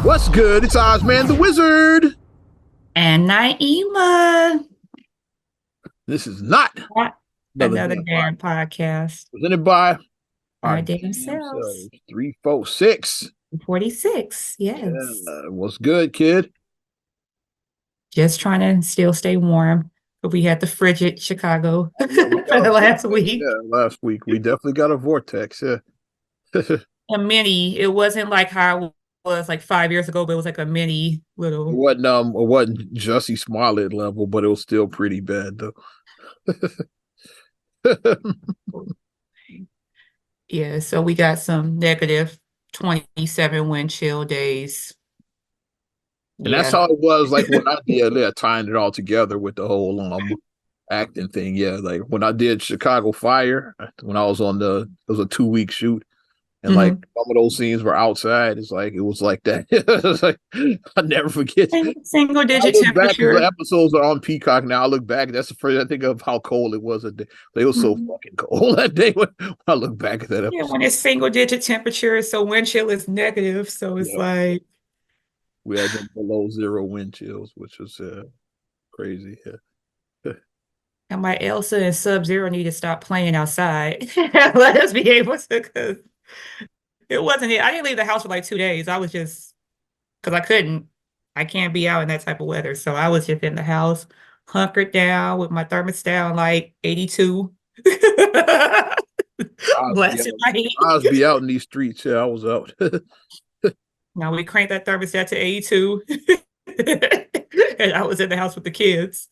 What's good? It's Ozman the Wizard. And Naima, This is not not another another damn damn podcast podcast. presented by our Our damn damn selves. selves. 346. 46. Yes. What's good, kid? Just trying to still stay warm. But we had the frigid Chicago Oh, yeah, we for got a the last vortex. week. Yeah, last week we definitely got a vortex. Yeah. A mini. It wasn't like how it was like 5 years ago, but it was like a mini little. It wasn't Jussie Smollett level, but it was still pretty bad though. Yeah, so we got some negative 27 wind chill days. And that's Yeah. how it was like when I did tying it all together with the whole acting thing. Yeah, like when I did Chicago Fire, when I was on it was a 2 week shoot. And like Mhm. some of those scenes were outside. It's like it was like that. It's like I never forget. Single When I digit look back because the temperature. episodes are on Peacock now. I look back. That's the first I think of how cold it was. It was so Mhm. fucking cold that day when I look back at that Yeah, episode. when it's single digit temperature, so wind chill is negative. So it's Yeah, like, we had them below zero wind chills, which was crazy. Yeah. and my Elsa and Sub-Zero need to stop playing outside. Let us be able to, because it wasn't it. I didn't leave the house for like 2 days. I was just, because I couldn't, I can't be out in that type of weather. So I was just in the house, hunkered down with my thermostat on like 82. I'll be Blasting out. my heat. I'll be out in these streets. Yeah, I was out. Now we cranked that thermostat to 82. And I was in the house with the kids.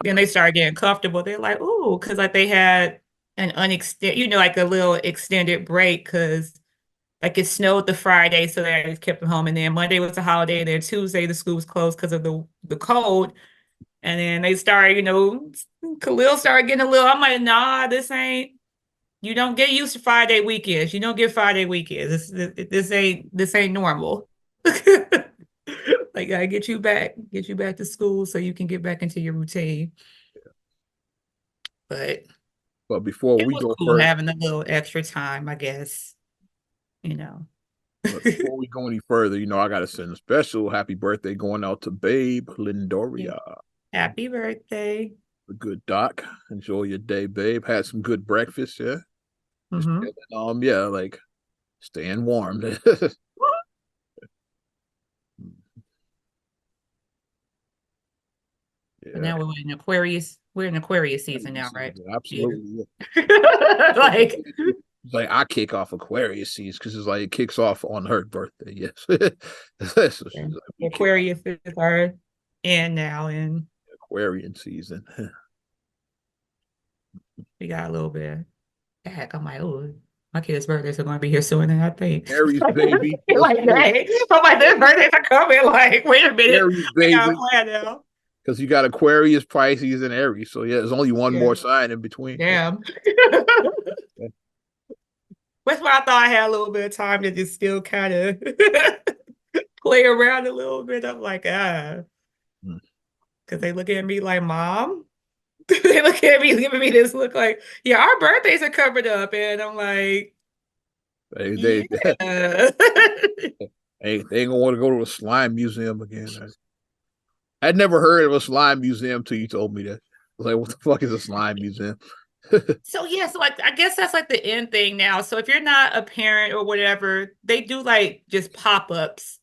Then they started getting comfortable. They're like, "Oh," because like they had an unextended, like a little extended break because like it snowed the Friday, so they just kept them home. And then Monday was a holiday, and then Tuesday the school was closed because of the cold. And then they started, Khalil started getting a little. I'm like, "Nah, this ain't. You don't get used to 5 day weekends. You don't get 5 day weekends. This ain't normal." Like, I get you back to school so you can get back into your routine. But But before it we was go cool further, having a little extra time, I guess, you know. but before we go any further, I got to send a special happy birthday going out to Babe Yeah. Lindoria. Happy birthday. A good doc. Enjoy your day, babe. Had some good breakfast, yeah. Just Mm-hmm. chilling. Yeah, like staying warm. But Yeah. now we're in Aquarius. We're in Aquarius season now, right? Yeah. Absolutely. Like, It's like I kick off Aquarius season because it's like it kicks off on her birthday. Yes. So she's yeah. like, we kick off Aquarius is our end now, and Aquarian season. we got a little bit back. I'm like, oh, my kids' birthdays are going to be here soon, and I think Aries baby. Let's like go. that. I'm like, their birthdays are coming. Like, wait a minute, Aries I got a baby. plan now. Because you got Aquarius, Pisces, and Aries. So yeah, there's only one Yeah, more sign in between. damn. That's why I thought I had a little bit of time to just still kind of play around a little bit. I'm like, Mm. because they look at me like, Mom. They look at me, giving me this look like, yeah, our birthdays are covered up. And I'm like, They yeah. they ain't gonna want to go to a slime museum again. I'd never heard of a slime museum till you told me that. I was like, what the fuck is a slime museum? So yeah, so like I guess that's like the end thing now. So if you're not a parent or whatever, they do like just pop-ups.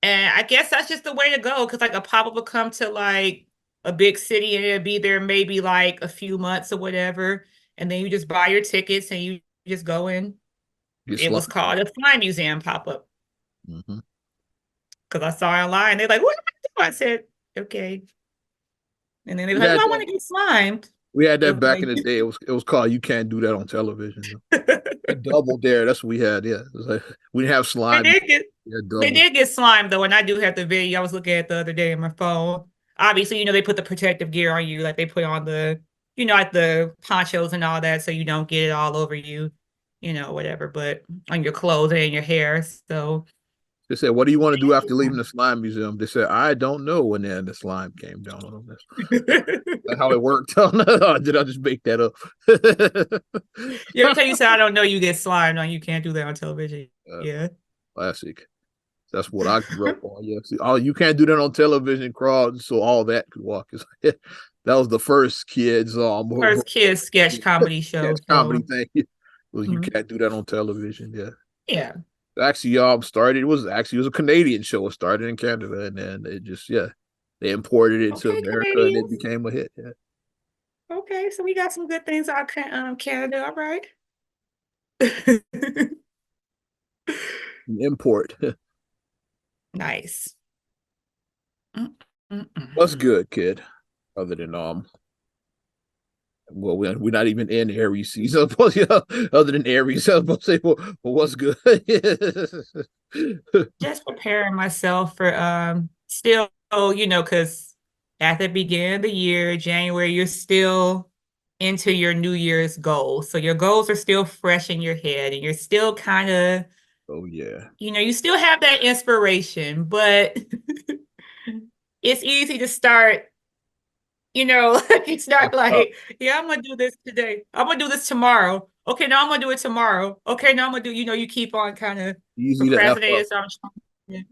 And I guess that's just the way to go because like a pop-up will come to like a big city and it'll be there maybe like a few months or whatever. And then you just buy your tickets and you just go in. Get It slime. was called a Fly Museum pop-up Mm-hmm. because I saw it online. They're like, what am I doing? I said, okay. And then they were We like, had well, I want that. to get slimed. We had that back Okay. in the day. It was called "You Can't Do That on Television." A double dare. That's what we had. Yeah, it was like we didn't have They slime. did get Yeah, they double. did get slimed though, and I do have the video. I was looking at the other day on my phone. Obviously, they put the protective gear on you, like they put on the, like the ponchos and all that, so you don't get it all over you, whatever, but on your clothes and your hair. So They said, "What do you want to do after leaving the slime museum?" They said, "I don't know." And then the slime came down on them. That's how it worked. Did I just make that up? Yeah, every time you say I don't know, you get slimed on. You can't do that on television. Yeah. Classic. That's what I grew up on. Yeah. See, oh, you can't do that on television, Crawl. So all that could walk. That was the first kids First kids sketch comedy show. comedy thing. Well, you Mhm. can't do that on television. Yeah. Yeah. Actually, started. It was a Canadian show. It started in Canada, and then it just they imported it to Okay, America, and it Canadians. became a hit. Yeah. Okay, so we got some good things out Canada. All right. An import. Nice. What's Mm-mm-mm. good, kid? Other than well, we're not even in Aries season. Other than Aries, I was supposed to say, well, what's good? Just preparing myself for still, because at the beginning of the year, January, you're still into your New Year's goals. So your goals are still fresh in your head and you're still kind of, Oh yeah. you still have that inspiration, but it's easy to start, you start like, yeah, I'm gonna do this today. I'm gonna do this tomorrow. Okay, now I'm gonna do it tomorrow. Okay, now I'm gonna do, you keep on kind of Easy to F up. procrastinating.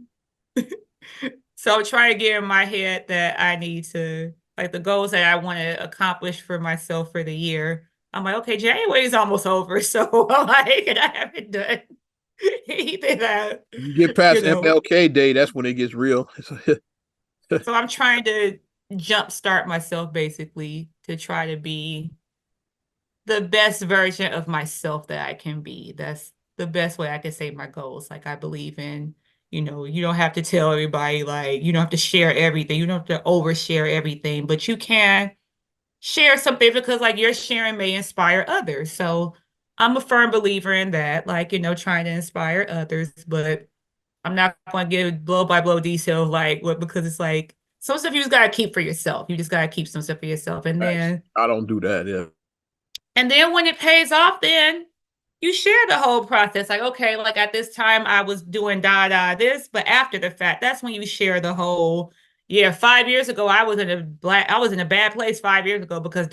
So I'm trying to get in my head that I need to, like the goals that I want to accomplish for myself for the year. I'm like, okay, January is almost over. So I'm like, and I haven't done anything that, You get past MLK Day, that's when it gets real. So I'm trying to jumpstart myself basically to try to be the best version of myself that I can be. That's the best way I can say my goals. Like I believe in, you don't have to tell everybody, like, you don't have to share everything. You don't have to overshare everything, but you can share something because like your sharing may inspire others. So I'm a firm believer in that, like, trying to inspire others, but I'm not going to give blow by blow detail of like what, because it's like some stuff you just got to keep for yourself. You just got to keep some stuff for yourself. I don't do that. Yeah. And then when it pays off, then you share the whole process. Like, okay, like at this time I was doing this, but after the fact, that's when you share the whole, yeah, 5 years ago I was in a bad place 5 years ago because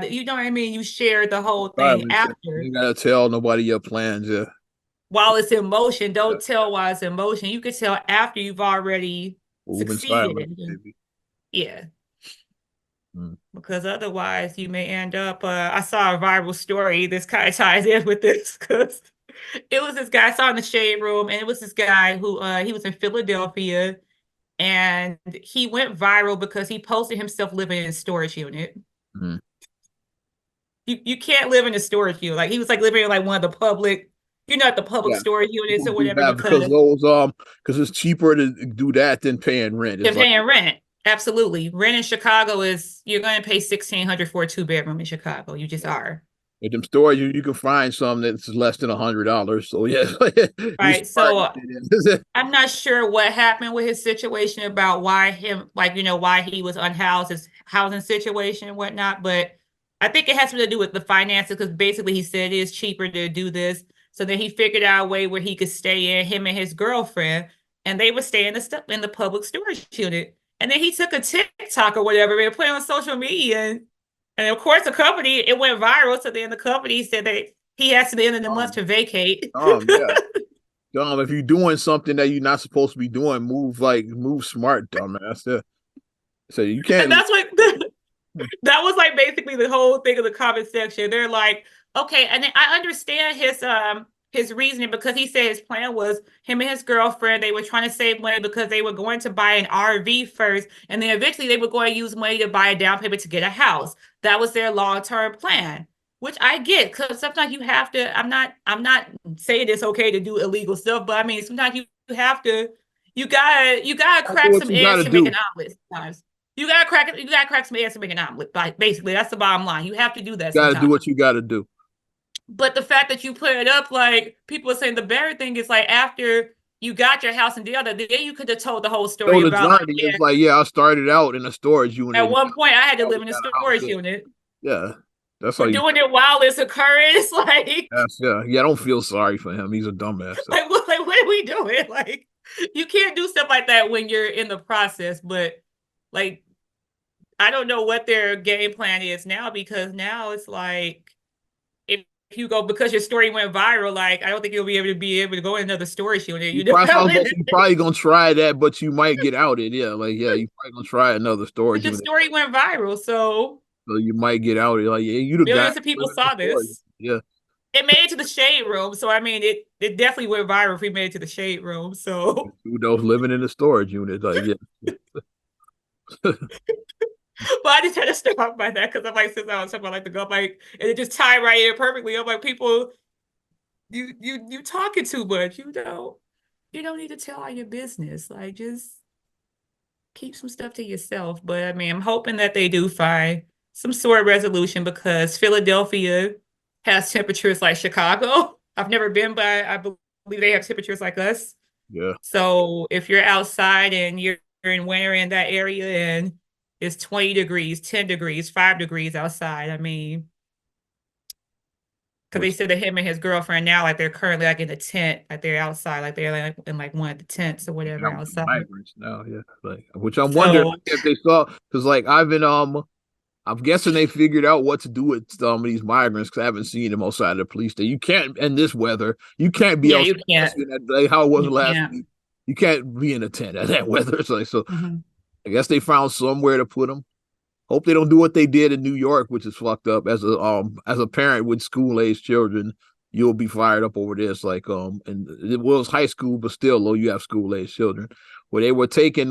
you know what I mean? You share the whole thing after. You gotta tell nobody your plans. Yeah. While it's in motion, Yeah. don't tell while it's in motion. You can tell after you've already Moving silent, succeeded. baby. Yeah. Because otherwise you may end up I saw a viral story. This kind of ties in with this because it was this guy I saw in the shade room, and it was this guy who he was in Philadelphia, and he went viral because he posted himself living in a storage unit. Mm. You can't live in a storage unit. Like he was like living in like one of the public, at the public storage units or whatever, because because it's cheaper to do that than paying rent. It's paying rent. Absolutely. Rent in Chicago you're going to pay $1,600 for a 2-bedroom in Chicago. You just are. At them stores, you can find some that's less than $100. So yeah, right. So I'm not sure what happened with his situation about why he was unhoused, his housing situation and whatnot. But I think it has to do with the finances because basically he said it is cheaper to do this. So then he figured out a way where he could stay in, him and his girlfriend, and they would stay in the public storage unit. And then he took a TikTok or whatever and put it on social media. And of course, the company, it went viral. So then the company said that he has to the end of the month to vacate. Yeah. If you're doing something that you're not supposed to be doing, move smart, dumbass. So you can't. And that's what that was like basically the whole thing of the comment section. They're like, okay, and I understand his reasoning because he said his plan was him and his girlfriend, they were trying to save money because they were going to buy an RV first, and then eventually they were going to use money to buy a down payment to get a house. That was their long-term plan, which I get because sometimes you have to. I'm not saying it's okay to do illegal stuff, but I mean sometimes you have to. You gotta crack some eggs to make an omelet. Sometimes you gotta crack some eggs to make an omelet. Like basically, that's the bottom line. You have to do that. You gotta do what you gotta do. But the fact that you put it up, like people are saying, the better thing is like after you got your house and the other, then you could have told the whole story about. It's like, yeah, I started out in a storage unit. At one point, I had to live in a storage unit. Yeah, that's like doing it while it's occurring. It's like, yeah, I don't feel sorry for him. He's a dumbass. Like what are we doing? Like, You can't do stuff like that when you're in the process, but like I don't know what their game plan is now because now it's like if you go because your story went viral, like I don't think you'll be able to go in another story shoot it. You know, You probably gonna try that, but you might get outed. Yeah, like you probably gonna try another story. the story went viral, so you might get outed. Like you the guy. millions of people saw this. Yeah, it made it to the shade room, so I mean, it definitely went viral if we made it to the shade room. So who knows living in the storage unit? Like yeah. But I just had to stop by that because I'm like, since I was talking about like the go like, and it just tied right in perfectly. I'm like, people, you talking too much. You don't need to tell all your business. Like, just keep some stuff to yourself. But I mean, I'm hoping that they do find some sort of resolution because Philadelphia has temperatures like Chicago. I've never been, but I believe they have temperatures like us. Yeah. So if you're outside and you're in winter in that area and it's 20 degrees, 10 degrees, 5 degrees outside. I mean, because they said that him and his girlfriend now, like they're currently like in a tent, like they're outside, like they're like in like one of the tents or whatever outside. Migrants now, yeah. Like, which I'm wondering if they saw, because like I'm guessing they figured out what to do with some of these migrants because I haven't seen them outside of the police station. You can't in this weather. You can't be outside. You can't. Like how it was last week. You can't be in a tent at that weather. It's like so. I guess they found somewhere to put them. Hope they don't do what they did in New York, which is fucked up. As a parent with school age children, you'll be fired up over this. Like and it was high school, but still, though you have school age children, where they were taking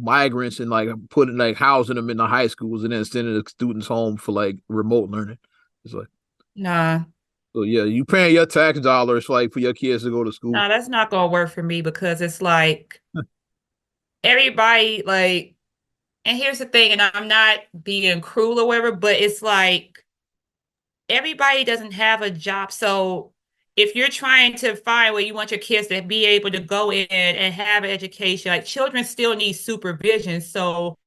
migrants and like putting like housing them in the high schools and then sending the students home for like remote learning. It's like nah. So yeah, you paying your tax dollars like for your kids to go to school. No, that's not gonna work for me because it's like everybody like, and here's the thing, and I'm not being cruel or whatever, but it's like everybody doesn't have a job. So if you're trying to find where you want your kids to be able to go in and have an education, like children still need supervision. So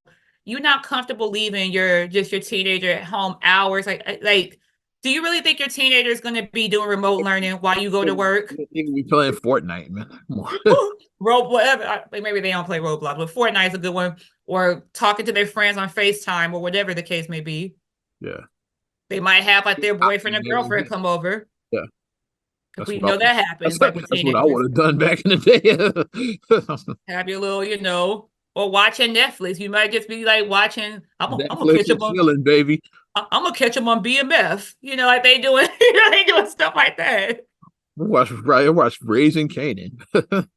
you're not comfortable leaving your teenager at home hours. Like do you really think your teenager is going to be doing remote learning while you go to work? We playing Fortnite, man. Whatever. Maybe they don't play Roblox, but Fortnite is a good one. Or talking to their friends on FaceTime or whatever the case may be. Yeah. They might have like their boyfriend or girlfriend come over. Yeah. We know that happens. That's what I would have done back in the day. Have your little, or watching Netflix. You might just be like watching. I'm gonna catch them on chilling, baby. I'm gonna catch them on BMF. Like they doing, they doing stuff like that. I watched Raising Kanan.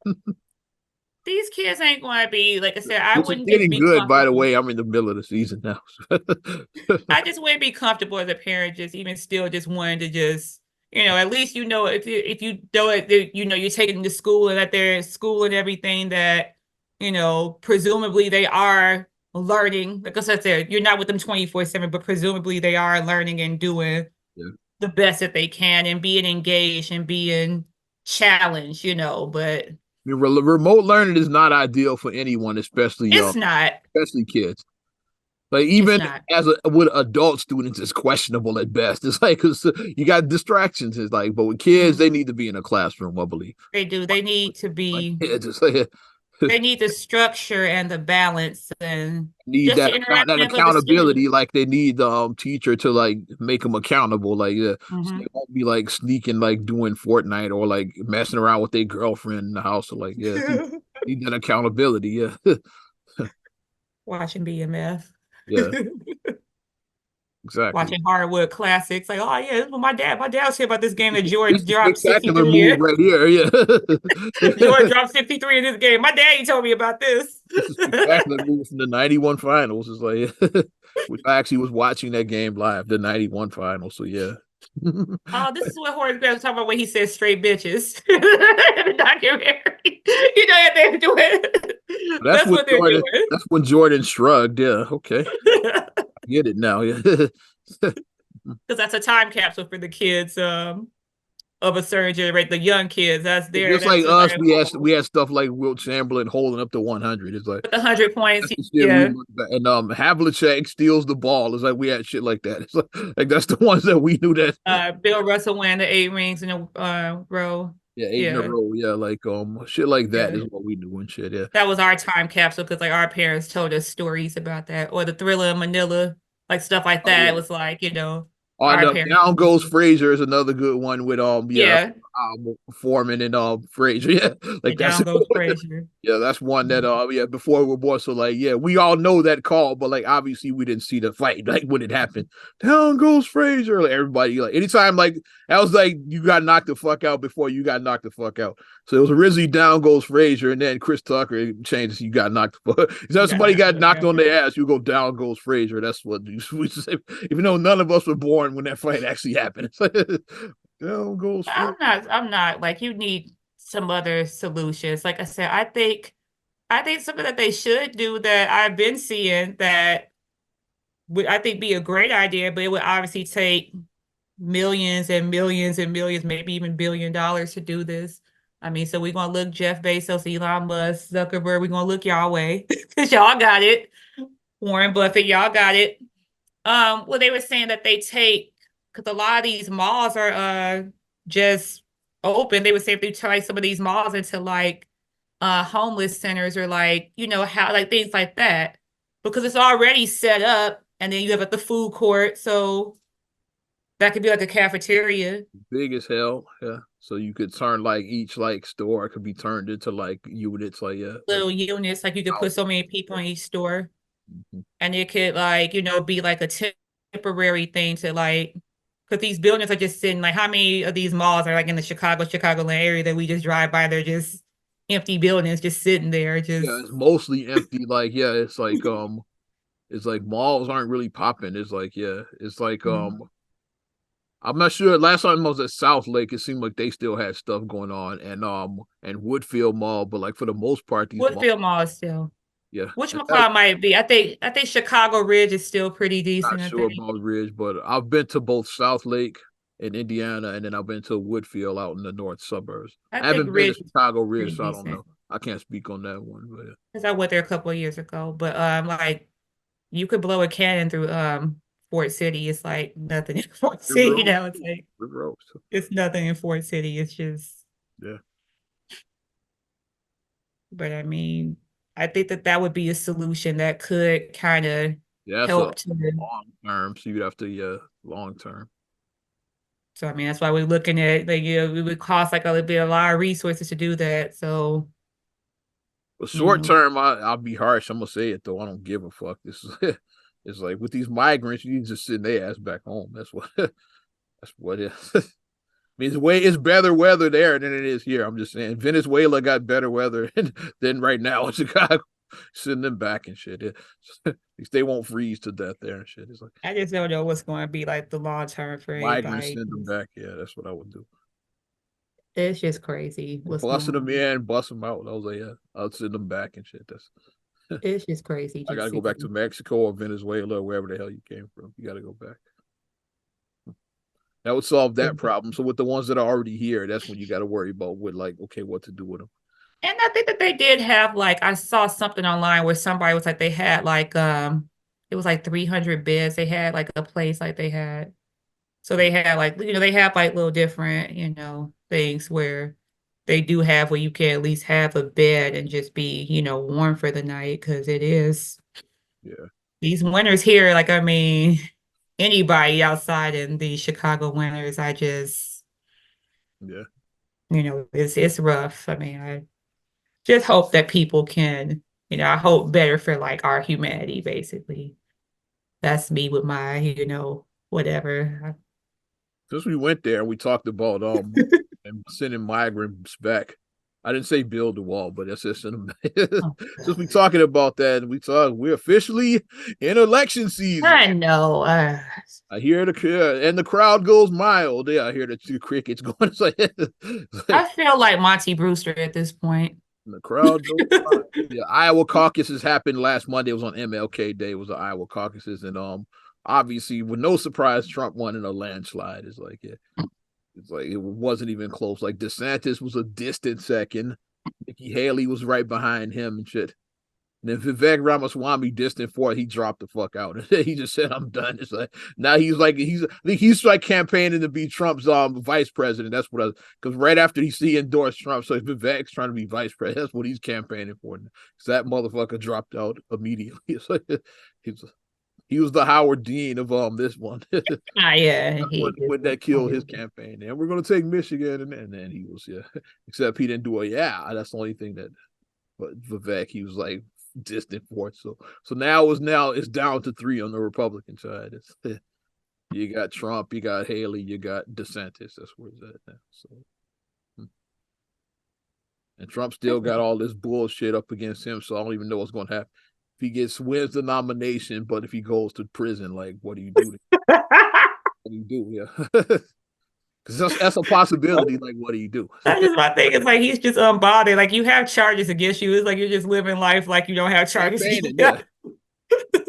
These kids ain't going to be, like I said, I wouldn't be getting good. By the way, I'm in the middle of the season now. I just wouldn't be comfortable as a parent, just even still, just wanting to just, at least if you know it, you're taking them to school and that they're in school and everything that, presumably they are learning. Like I said, you're not with them 24/7, but presumably they are learning and doing the best that they can and being engaged and being challenged, but. Remote learning is not ideal for anyone, especially especially kids. Like even with adult students, it's questionable at best. It's like cause you got distractions. It's like, but with kids, they need to be in a classroom. I believe they do. They need to be. They need the structure and the balance and need that accountability. Like they need the teacher to like make them accountable. Like so they won't be like sneaking, like doing Fortnite or like messing around with their girlfriend in the house. Or like need that accountability. Yeah. Watching BMF. Yeah. Exactly. Watching hardwood classics, like, oh yeah, my dad was here about this game that Jordan dropped 63 right here. Yeah, Jordan dropped 63 in this game. My daddy told me about this. Exactly, move from the '91 finals. It's like, which I actually was watching that game live, the '91 finals. So yeah. Oh, this is what Horace Grant was talking about when he said straight bitches in the documentary. That they're doing. That's what they're doing. That's when Jordan shrugged. Yeah, okay. Get it now, yeah. Because that's a time capsule for the kids of a certain generation, the young kids. That's there. Just like us, we had stuff like Wilt Chamberlain holding up to 100. It's like the 100 points. Yeah. And Havlicek steals the ball. It's like we had shit like that. It's like that's the ones that we knew that. Bill Russell won the 8 rings in a row. Yeah, 8 in a Yeah. row. Yeah, like shit like that Yeah. is what we do and shit. Yeah. That was our time capsule because like our parents told us stories about that, or the Thriller in Manila, like stuff like Oh that. It yeah. was like, On our the parents. Down Goes Frazier is another good one with Yeah. Foreman and Frazier. Yeah, The like that's Down Goes Frazier. yeah, that's one that before we were born. So like yeah, we all know that call, but like obviously we didn't see the fight like when it happened. Down goes Frazier. Like everybody like anytime like that was like you got knocked the fuck out before you got knocked the fuck out. So it was originally Down Goes Frazier, and then Chris Tucker changed. You got knocked the fuck. So You got somebody knocked got the fuck knocked out. on their ass, you go Down Goes Frazier. That's what we say. Even though none of us were born when that fight actually happened. It's like, Down goes Frazier. I'm not like you need some other solutions. Like I said, I think something that they should do that I've been seeing that would I think be a great idea, but it would obviously take millions and millions and millions, maybe even $1 billion to do this. I mean, so we're gonna look Jeff Bezos, Elon Musk, Zuckerberg, we're gonna look y'all way because y'all got it. Warren Buffett, y'all got it. Well, they were saying that they take because a lot of these malls are just open. They would say if they turn some of these malls into like homeless centers or like, how like things like that. Because it's already set up and then you have at the food court. So that could be like a cafeteria. Big as hell. Yeah. So you could turn like each like store could be turned into like units. Like yeah, like Little units, like you could put so many people in each store. mm-hmm. And it could like, be like a temporary thing to like because these buildings are just sitting like how many of these malls are like in the Chicagoland area that we just drive by? They're just empty buildings just sitting there, Yeah, just it's mostly empty. Like yeah, it's like malls aren't really popping. It's like yeah, it's like I'm not sure. Last time I was at South Lake, it seemed like they still had stuff going on, and Woodfield Mall, but like for the most part, these malls, Woodfield Mall is still. yeah, Which and that, McCall might be? I think Chicago Ridge is still pretty not decent, I sure think. about Ridge, but I've been to both South Lake in Indiana, and then I've been to Woodfield out in the north suburbs. I I think haven't been to Ridge is Chicago pretty Ridge, so I don't decent. know. I can't speak on that one, but Because I went there a couple of years ago. But like you could blow a cannon through Fort City. It's like nothing in Fort River City, Oaks, it's like River Oaks, it's nothing in Fort City. It's just yeah, but I mean, I think that that would be a solution that could kind of yeah. That's a help to. long term, so you'd have to long term. So I mean, that's why we're looking at like it would cost like a lot of resources to do that. So But you short know, term, I'll be harsh. I'm gonna say it though. I don't give a fuck. This is it's like with these migrants, you need to just send their ass back home. That's what that's what it is. I mean, it's better weather there than it is here. I'm just saying. Venezuela got better weather than right now in Chicago. Send them back and shit. At least they won't freeze to death there and shit. It's like I just don't know what's going to be like the long term for migrants everybody. send them back. Yeah, that's what I would do. It's just crazy what's Busting going them on. in, bust them out. I was like, yeah, I'll send them back and shit. That's It's just crazy I just gotta go back to seeing. Mexico or Venezuela or wherever the hell you came from. You gotta go back. That would solve that problem. So with the ones that are already here, that's when you got to worry about with like, okay, what to do with them. And I think that they did have like I saw something online where somebody was like they had like it was like 300 beds. They had like a place like they had. So they had like they have like little different, things where they do have where you can at least have a bed and just be, warm for the night because it is Yeah, these winters here, like I mean, anybody outside in the Chicago winters, I just, yeah. it's rough. I mean, I just hope that people can, I hope better for like our humanity, basically. That's me with my, whatever. Since we went there, we talked about and sending migrants back. I didn't say build the wall, but that's just send them back. Oh, Since we talking about that, we're officially in election season. I know. I hear and the crowd goes mild. Yeah, I hear the crickets going. It's like I feel like Monty Brewster at this point. the crowd goes wild. Yeah, Iowa caucuses happened last Monday. It was on MLK Day. It was the Iowa caucuses, and obviously, with no surprise, Trump won in a landslide. It's like it wasn't even close. Like DeSantis was a distant second. Nikki Haley was right behind him and shit. And then Vivek Ramaswamy distant for it, he dropped the fuck out. He just said, "I'm done." It's like now he's like campaigning to be Trump's vice president. That's what because right after he endorsed Trump, so Vivek's trying to be vice president. That's what he's campaigning for. Because that motherfucker dropped out immediately. It's like he was the Howard Dean of this one. Yeah, when that killed his campaign. And we're gonna take Michigan, and then he was except he didn't do it. Yeah, that's the only thing that. But Vivek, he was like distant fourth. So it's down to 3 on the Republican side. You got Trump, you got Haley, you got DeSantis. That's where it's at now. So, and Trump still got all this bullshit up against him. So I don't even know what's going to happen. If he wins the nomination, but if he goes to prison, like, what do you do? What do you do? Yeah. Because that's a possibility. Like, what do you do? That's just my thing. It's like he's just unbothered. Like, you have charges against you. It's like you're just living life like you don't have charges. Yeah.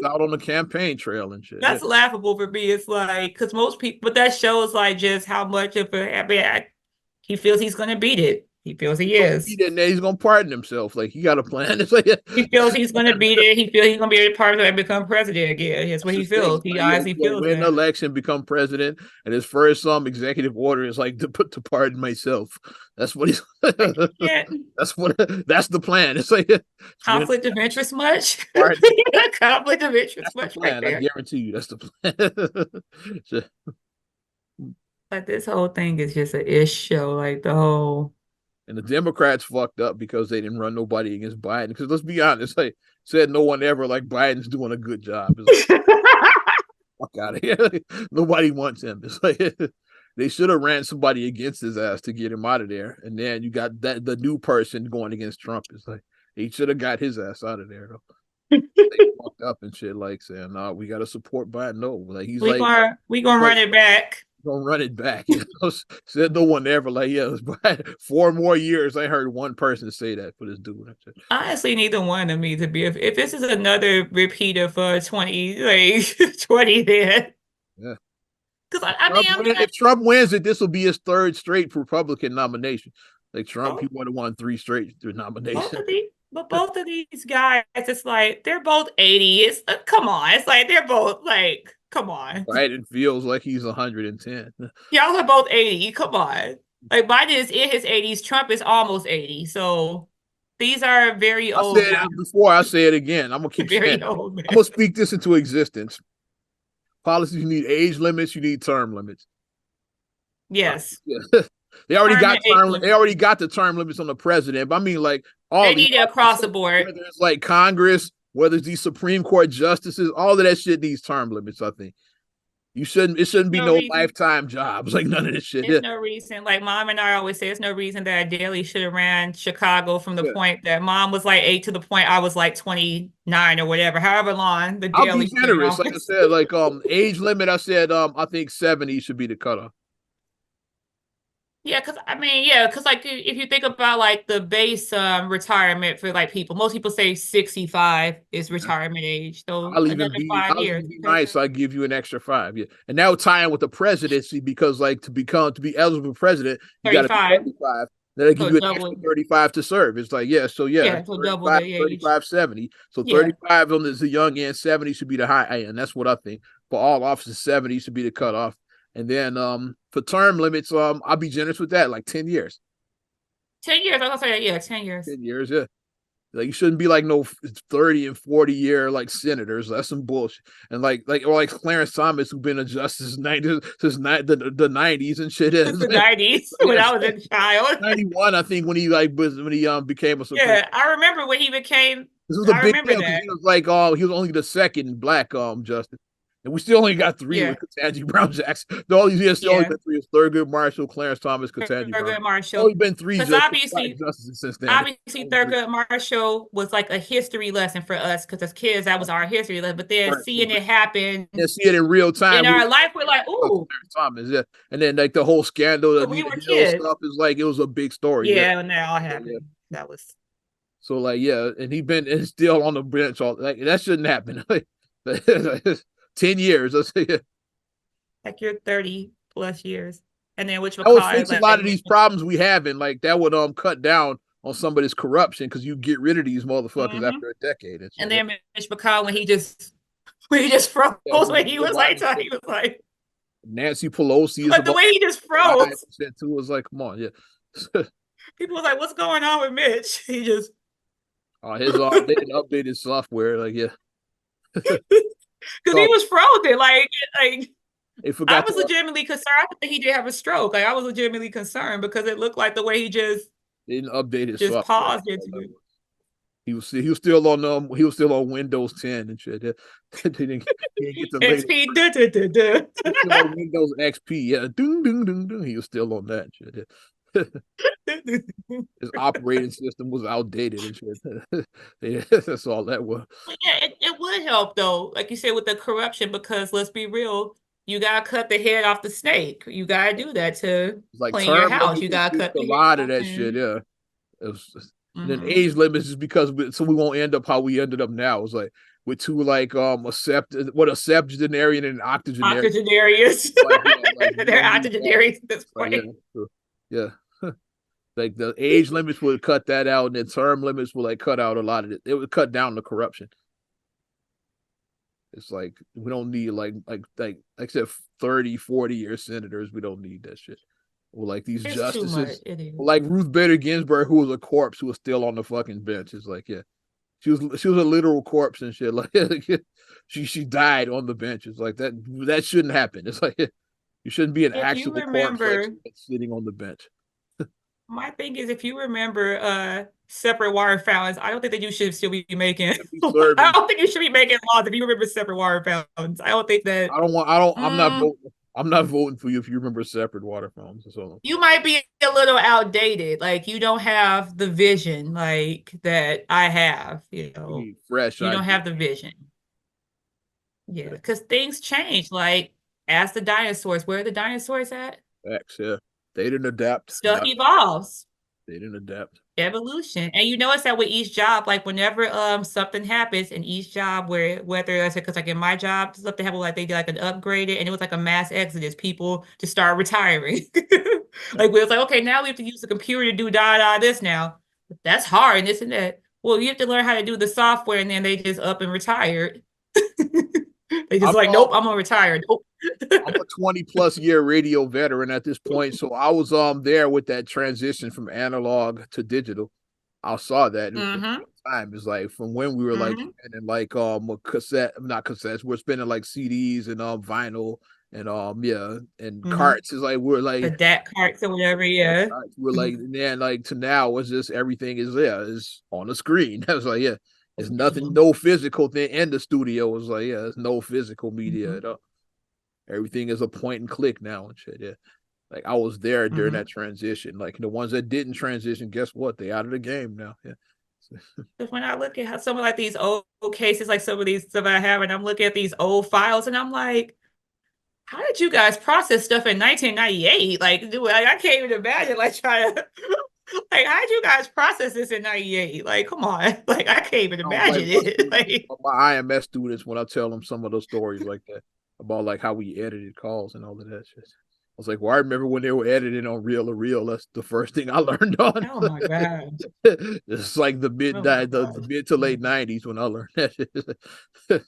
Out on the campaign trail and shit. That's laughable for me. It's like, because most people, but that shows like just how much of he feels he's going to beat it. He feels he is. He's going to pardon himself. Like, he got a plan. It's like, he feels he's going to beat it. He feels he's going to be able to pardon and become president again. That's what he feels. He honestly feels win the election, become president, and his first executive order is like to pardon myself. That's what he's. That's the plan. It's like conflict of interest much. Conflict of interest much. Right there. I guarantee you, that's the plan. Like, this whole thing is just an ish show. Like, the whole. And the Democrats fucked up because they didn't run nobody against Biden. Because let's be honest, like said no one ever like Biden's doing a good job. It's like, fuck out of here. Nobody wants him. It's like they should have ran somebody against his ass to get him out of there. And then you got the new person going against Trump. It's like he should have got his ass out of there though. They fucked up and shit, like saying, "No, we gotta support Biden." No, like he's we gonna run it back. Gonna run it back. Said no one ever. Like, yeah, 4 more years. I heard one person say that for this dude. Honestly, neither one of me to be. If this is another repeat of 2020, then yeah. Because if Trump wins it, this will be his 3rd straight Republican nomination. Like Trump, he would have won 3 straight nominations. Both of these guys, it's like they're both 80. It's come on. It's like they're both like. Come on. Biden feels like he's 110. Y'all are both 80. Come on. Like, Biden is in his 80s. Trump is almost 80. So these are very old. I said it before, I say it again. I'm going to keep saying old, I'm going to speak this into existence. Policies, you need age limits, you need term limits. Yes. They already got the term limits on the president. But I mean, like, they need it across the board. Whether it's like Congress, whether it's these Supreme Court justices, all of that shit needs term limits, I think. It shouldn't be no lifetime jobs, like none of this shit. There's no reason, like Mom and I always say, there's no reason that Daley should have ran Chicago from the point that Mom was like 8 to the point I was like 29 or whatever, however long the Daley. I'll be generous, like I said, like age limit. I said I think 70 should be the cutoff. Yeah, because like if you think about like the base retirement for like people, most people say 65 is retirement age. So I'll even be nice. I'll give you an extra 5. Yeah, and that would tie in with the presidency because like to be eligible for president, you got to be 35. That'll give you an extra 35 to serve. It's like so so 35, 70. So 35 on the young end, 70 should be the high end. That's what I think. For all offices, 70 should be the cutoff. And then for term limits, I'll be generous with that, like 10 years. 10 years, I was gonna say 10 years. 10 years, yeah. Like you shouldn't be like no 30 and 40 year like senators. That's some bullshit. And like Clarence Thomas, who's been a justice since the 90s and shit. Since the 90s when I was a child. 91, I think, when he became a Supreme. Yeah, I remember when he became. This was a big deal because he was like he was only the 2nd black justice. And we still only got 3 with Ketanji Brown Jackson. All these years, only been 3 is Thurgood Marshall, Clarence Thomas, Ketanji Brown. Thurgood Marshall. Only been 3 justices since then. Obviously, Thurgood Marshall was like a history lesson for us because as kids, that was our history lesson. But then seeing it happen, see it in real time in our life, we're like, ooh. Thomas, and then like the whole scandal, we were kids. Stuff is like it was a big story. Yeah, and that all happened. That was so like and he's still on the bench. All like that shouldn't happen. 10 years, let's say. Like you're 30 plus years. And then which would fix a lot of these problems we have, and like that would cut down on some of this corruption because you get rid of these motherfuckers Mm-hmm. after a decade. And then Mitch McConnell, when he just froze, when he was like Nancy Pelosi is but the about way he just froze too. Was like, come on, yeah. People was like, what's going on with Mitch? He just his outdated updated software, like yeah. Because he was frozen, like I was legitimately concerned. I think he did have a stroke. Like I was legitimately concerned because it looked like the way he just didn't update his just software. paused it. He was still on Windows 10 and shit. Yeah. he didn't get the XP. Windows XP. Yeah, ding, ding, ding, ding. He was still on that shit. Yeah. His operating system was outdated and shit. Yeah, that's all that was. Yeah, it would help though, like you said, with the corruption, because let's be real, you gotta cut the head off the snake. You gotta do that to like clean your house. You gotta cut a lot of that shit. Yeah, it was. Then age limits is because so we won't end up how we ended up now. It's like with two like a septuagenarian and an octogenarian. Octogenarians. They're octogenarians at this point. Yeah. Like the age limits would cut that out, and the term limits will like cut out a lot of it. It would cut down the corruption. It's like we don't need like I said 30, 40-year senators. We don't need that shit. Or like these justices, like Ruth Bader Ginsburg, who was a corpse, who was still on the fucking bench. It's like, yeah, she was a literal corpse and shit. Like she died on the bench. It's like that shouldn't happen. It's like you shouldn't be an actual corpse like, sitting on the bench. My thing is, if you remember separate water fountains, I don't think that you should still be making. I don't think you should be making laws if you remember separate water fountains. I don't think that. I'm not voting for you if you remember separate water fountains or something. You might be a little outdated. Like you don't have the vision like that I have. You know, fresh. You don't have the vision. Yeah, because things change. Like ask the dinosaurs. Where are the dinosaurs at? Yeah. They didn't adapt. Stuff evolves. They didn't adapt. Evolution. And you notice that with each job, like whenever something happens in each job, whether I said, because like in my job, something happened, like they did like an upgraded and it was like a mass exodus. People just start retiring. Like we was like, okay, now we have to use the computer to do this now. That's hard and this and that. Well, you have to learn how to do the software, and then they just up and retired. They just nope, I'm gonna retire. Nope. I'm a 20+ year radio veteran at this point, so I was there with that transition from analog to digital. I saw that time. It's like from when we were like spinning like not cassettes, we're spinning like CDs and vinyl and carts. It's like we're like the DAT carts or whatever. Yeah, we're like then like to now it's just everything is on the screen. I was like, yeah. There's nothing, no physical thing in the studio. It's like, yeah, there's no physical media at all. Everything is a point and click now and shit. Yeah. Like I was there during that transition. Like the ones that didn't transition, guess what? They out of the game now. Yeah. When I look at how some of like these old cases, like some of these stuff I have, and I'm looking at these old files and I'm like, how did you guys process stuff in 1998? Like, I can't even imagine like trying to like, how'd you guys process this in 98? Like, come on. Like, I can't even imagine it. Like, my IMS students, when I tell them some of those stories like that, about like how we edited calls and all of that shit. I was like, well, I remember when they were editing on reel to reel. That's the first thing I learned on. Oh my God. It's like the mid to late 90s when I learned that shit. I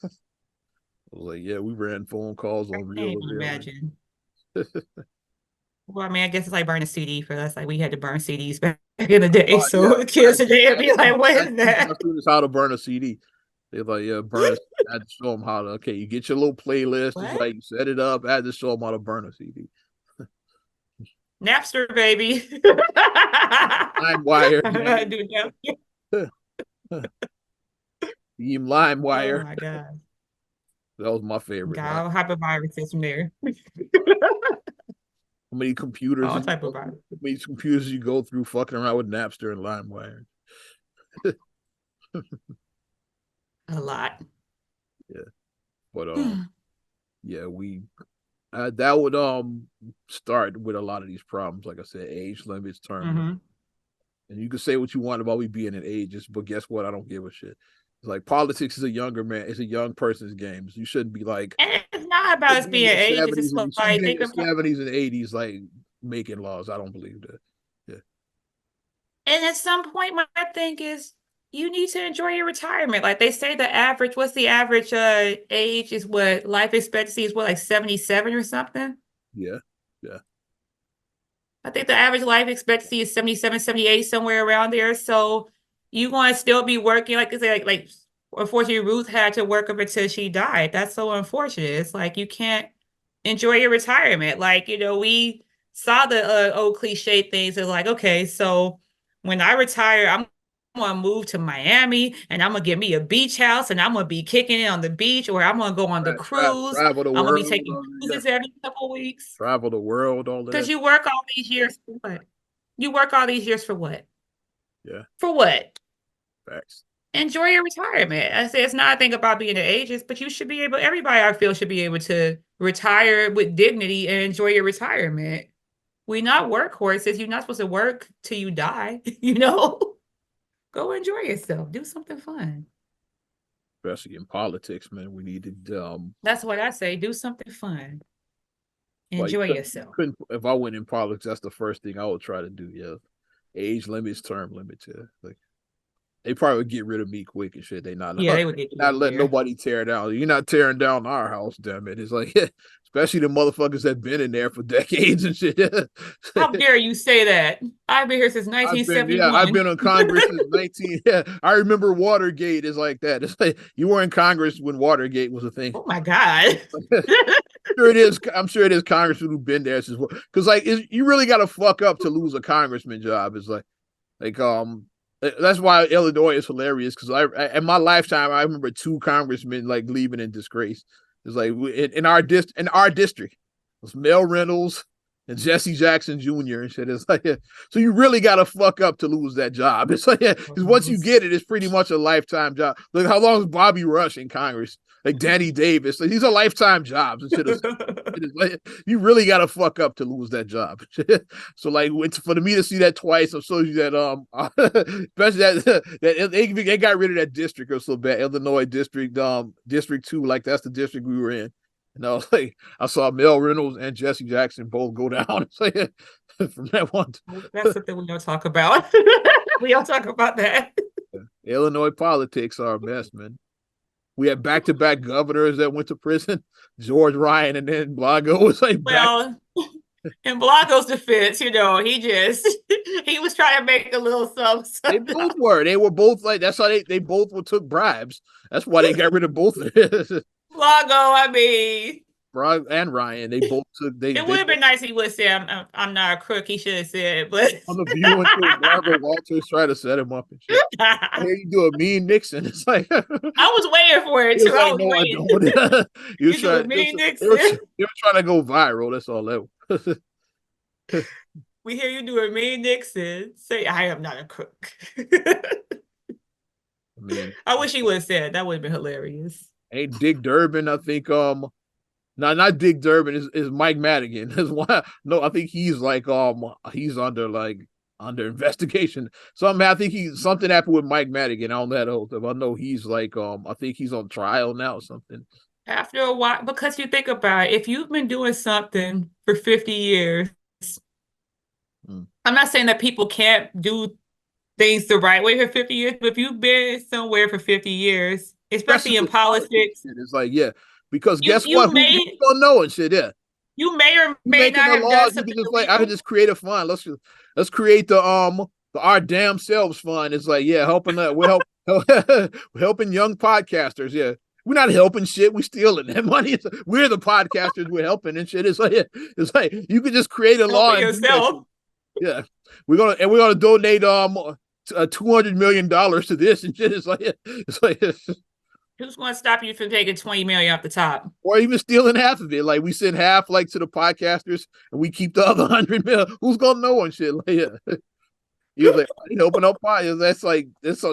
was like, yeah, we ran phone calls on reel to reel. Imagine. Well, I mean, I guess it's like burning a CD for us. Like we had to burn CDs back in the day. So kids today would be like, what is that? How to burn a CD. They're like, yeah, burn. I had to show them how to. Okay, you get your little playlist. It's like you set it up. I had to show them how to burn a CD. Napster, baby. LimeWire. LimeWire. Oh my God. That was my favorite. I'll have a virus from there. How many computers? All type of virus. How many computers you go through fucking around with Napster and LimeWire? A lot. Yeah, but yeah, that would start with a lot of these problems. Like I said, age limits, term, and you can say what you want about me being an ageist, but guess what? I don't give a shit. It's like politics is a younger man. It's a young person's game. So you shouldn't be like. And it's not about us being ageist. It's like the 70s and 80s, like making laws. I don't believe that. And at some point, my thing is you need to enjoy your retirement. Like they say the average, what's the average age is what life expectancy is what, like 77 or something? Yeah. Yeah. I think the average life expectancy is 77, 78, somewhere around there. So you want to still be working, like I say, like unfortunately, Ruth had to work up until she died. That's so unfortunate. It's like you can't enjoy your retirement. Like, we saw the old cliche things. It's like, okay, so when I retire, I'm gonna move to Miami and I'm gonna get me a beach house and I'm gonna be kicking it on the beach, or I'm gonna go on the cruise. Travel the I'm gonna world. be taking cruises every couple of weeks. Travel the world, all of Because that. you work all these years for what? You work all these years for what? Yeah. For what? Facts. Enjoy your retirement. I say it's not a thing about being an ageist, but you should be able, everybody I feel should be able to retire with dignity and enjoy your retirement. We're not workhorses. You're not supposed to work till you die, Go enjoy yourself. Do something fun. Especially in politics, man. We need to That's what I say. Do something fun. like Enjoy yourself. if I went in politics, that's the first thing I would try to do. Yeah. Age limits, term limits, yeah. Like they probably would get rid of me quick and shit. They not They would get not let nobody tear down. You're not tearing down our house, damn it. It's like especially the motherfuckers that been in there for decades and shit. How dare you say that? I've been here since 1971. I've been on Congress since 19. Yeah, I remember Watergate is like that. It's like you were in Congress when Watergate was a thing. Oh my God. Sure it is. I'm sure it is congressmen who've been there since. Because like you really got to fuck up to lose a congressman job. It's like that's why Illinois is hilarious. Because in my lifetime, I remember 2 congressmen like leaving in disgrace. It's like in our district, it was Mel Reynolds and Jesse Jackson Jr. and shit. It's like, so you really got to fuck up to lose that job. It's like, because once you get it, it's pretty much a lifetime job. Look, how long is Bobby Rush in Congress? Like Danny Davis, like, these are lifetime jobs and shit. Like, you really got to fuck up to lose that job. So like, for me to see that twice, I'm so that especially that they got rid of that district or so bad, Illinois district, District 2, like that's the district we were in. And I was like, I saw Mel Reynolds and Jesse Jackson both go down from that one. That's something we don't talk about. We don't talk about that. Illinois politics are a mess, man. We had back-to-back governors that went to prison, George Ryan, and then Blago was like, well, in Blago's defense, he was trying to make a little something. They both were. They were both like, that's how they both took bribes. That's why they got rid of both of them. Blago, I mean, Brian and Ryan, they both took. It would have been nice if he would say, "I'm not a crook." He should have said it, but on the View until Barbara Walters tried to set him up and shit. Here you do a mean Nixon. It's like I was waiting for it too. Like, I don't. You trying mean Nixon? You're trying to go viral. That's all that. We hear you do a mean Nixon. Say, "I am not a crook." I wish he would have said that. Would have been hilarious. Ain't Dick Durbin? I think no, not Dick Durbin. Is Mike Madigan? Is why? No, I think he's like he's under investigation. I think something happened with Mike Madigan on that oath. I know he's like I think he's on trial now or something. After a while, because you think about it, if you've been doing something for 50 years, I'm not saying that people can't do things the right way for 50 years, but if you've been somewhere for 50 years, especially in politics, it's like, yeah. Because guess what? Who don't know and shit, yeah. You may or may not have done something. I could just create a fund. Let's create the our damn selves fund. It's like, yeah, we're helping young podcasters. Yeah, we're not helping shit. We stealing that money. We're the podcasters. We're helping and shit. It's like you could just create a law yourself. Yeah, we're gonna donate $200 million to this and shit. It's like. Who's going to stop you from taking 20 million off the top? Or even stealing half of it. Like we send half like to the podcasters and we keep the other 100 million. Who's gonna know and shit? Like, yeah. You're like, open up fires. That's like it's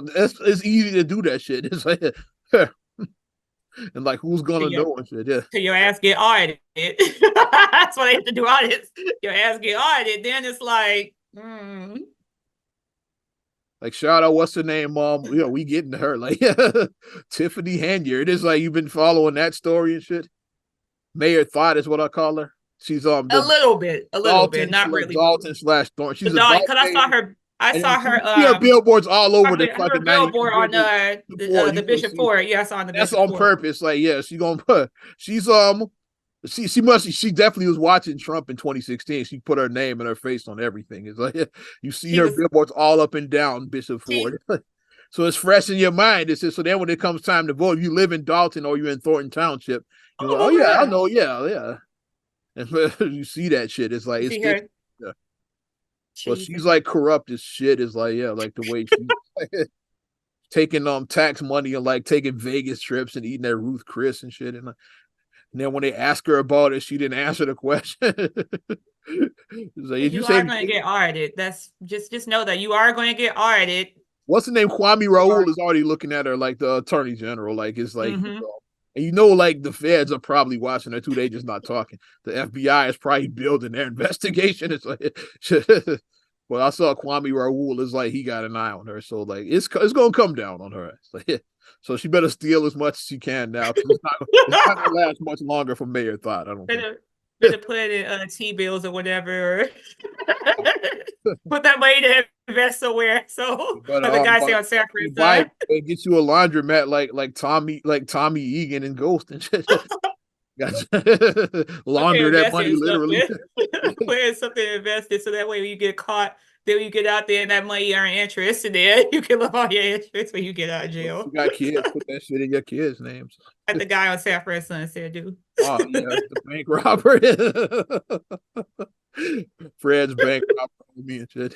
easy to do that shit. It's like and like who's gonna know and shit? Yeah. Till your ass get audited. That's why they have to do audits. Your ass get audited. Then it's like, Like shout out, what's her name? We getting to her. Like Tiffany Hanyard. It is like you've been following that story and shit. Mayor Thought is what I call her. She's a little bit, not really. Dalton / Thorn. She's because I saw her I And saw you see her billboards all over the her fucking 90 billboard on the Bishop Ford. Yeah, I saw on the that's Bishop on Ford. purpose. Like, yeah, she's she definitely was watching Trump in 2016. She put her name and her face on everything. It's like you see her billboards all up and down Bishop Ford. So it's fresh in your mind. It's just, so then when it comes time to vote, if you live in Dalton or you're in Thornton Township, you're like, oh yeah, I know, yeah. And you see that shit. It's like yeah. But she's like corrupt as shit. Is like, yeah, like the way she's taking tax money and like taking Vegas trips and eating that Ruth Chris and shit. And then when they ask her about it, she didn't answer the question. Like, you are going to get audited. That's just know that you are going to get audited. What's the name? Kwame Raoul is already looking at her like the attorney general. Like, it's like, and like the feds are probably watching her too. They just not talking. The FBI is probably building their investigation. It's like, well, I saw Kwame Raoul is like he got an eye on her, so like it's gonna come down on her. Like, so she better steal as much as she can now. It's not gonna last much longer for Mayor Thought. I don't think. Better put it in T-bills or whatever. Put that money to invest somewhere. So the guy say on Sanford, get you a laundromat like Tommy Egan and Ghost and shit. Launder that money literally. Put something invested so that way when you get caught, then you get out there and that money you earn interest, and then you can live on your interest when you get out of jail. You got kids, put that shit in your kids' names. Like the guy on Sanford and Son said, dude. Oh yeah, the bank robber. Fred's bank robber me and shit.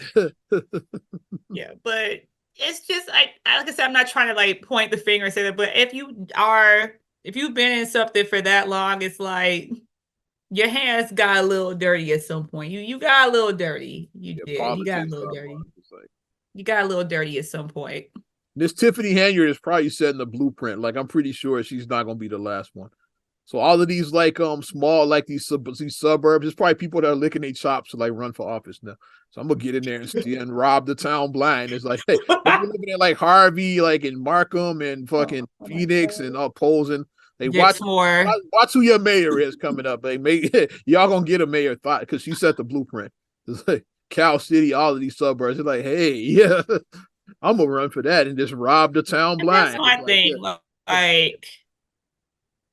Yeah, but it's just like I said, I'm not trying to like point the finger and say that, but if you've been in something for that long, it's like your hands got a little dirty at some point. You got a little dirty. You did. You got a little dirty. You got a little dirty at some point. This Tiffany Henyard is probably setting the blueprint. Like, I'm pretty sure she's not going to be the last one. So all of these like small like these suburbs, there's probably people that are licking their chops to like run for office now. So I'm gonna get in there and steal and rob the town blind. It's like, hey, you're living in like Harvey, like in Markham and fucking Phoenix and opposing. They watch who your mayor is coming up. Like, y'all gonna get a Mayor Thought because she set the blueprint. It's like Cal City, all of these suburbs. It's like, hey, yeah, I'm gonna run for that and just rob the town blind. That's my thing. Like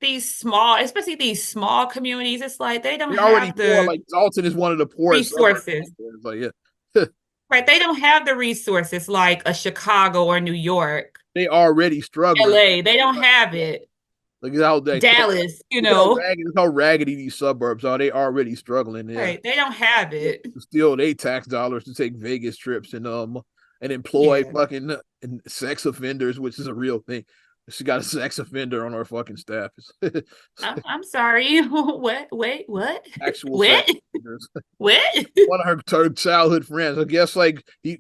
these small, especially these small communities, it's like they don't have the like Dalton is one of the poorest resources. Like, yeah. Right, they don't have the resources like a Chicago or New York. They already struggle. LA, they don't have it. Look at how Dallas, look how raggedy these suburbs are. They already struggling. Yeah. Right, they don't have it. Still, they tax dollars to take Vegas trips and employ fucking sex offenders, which is a real thing. She got a sex offender on her fucking staff. I'm sorry. What? Wait, what? Actual what? Sex offenders. What? One of her childhood friends. I guess like I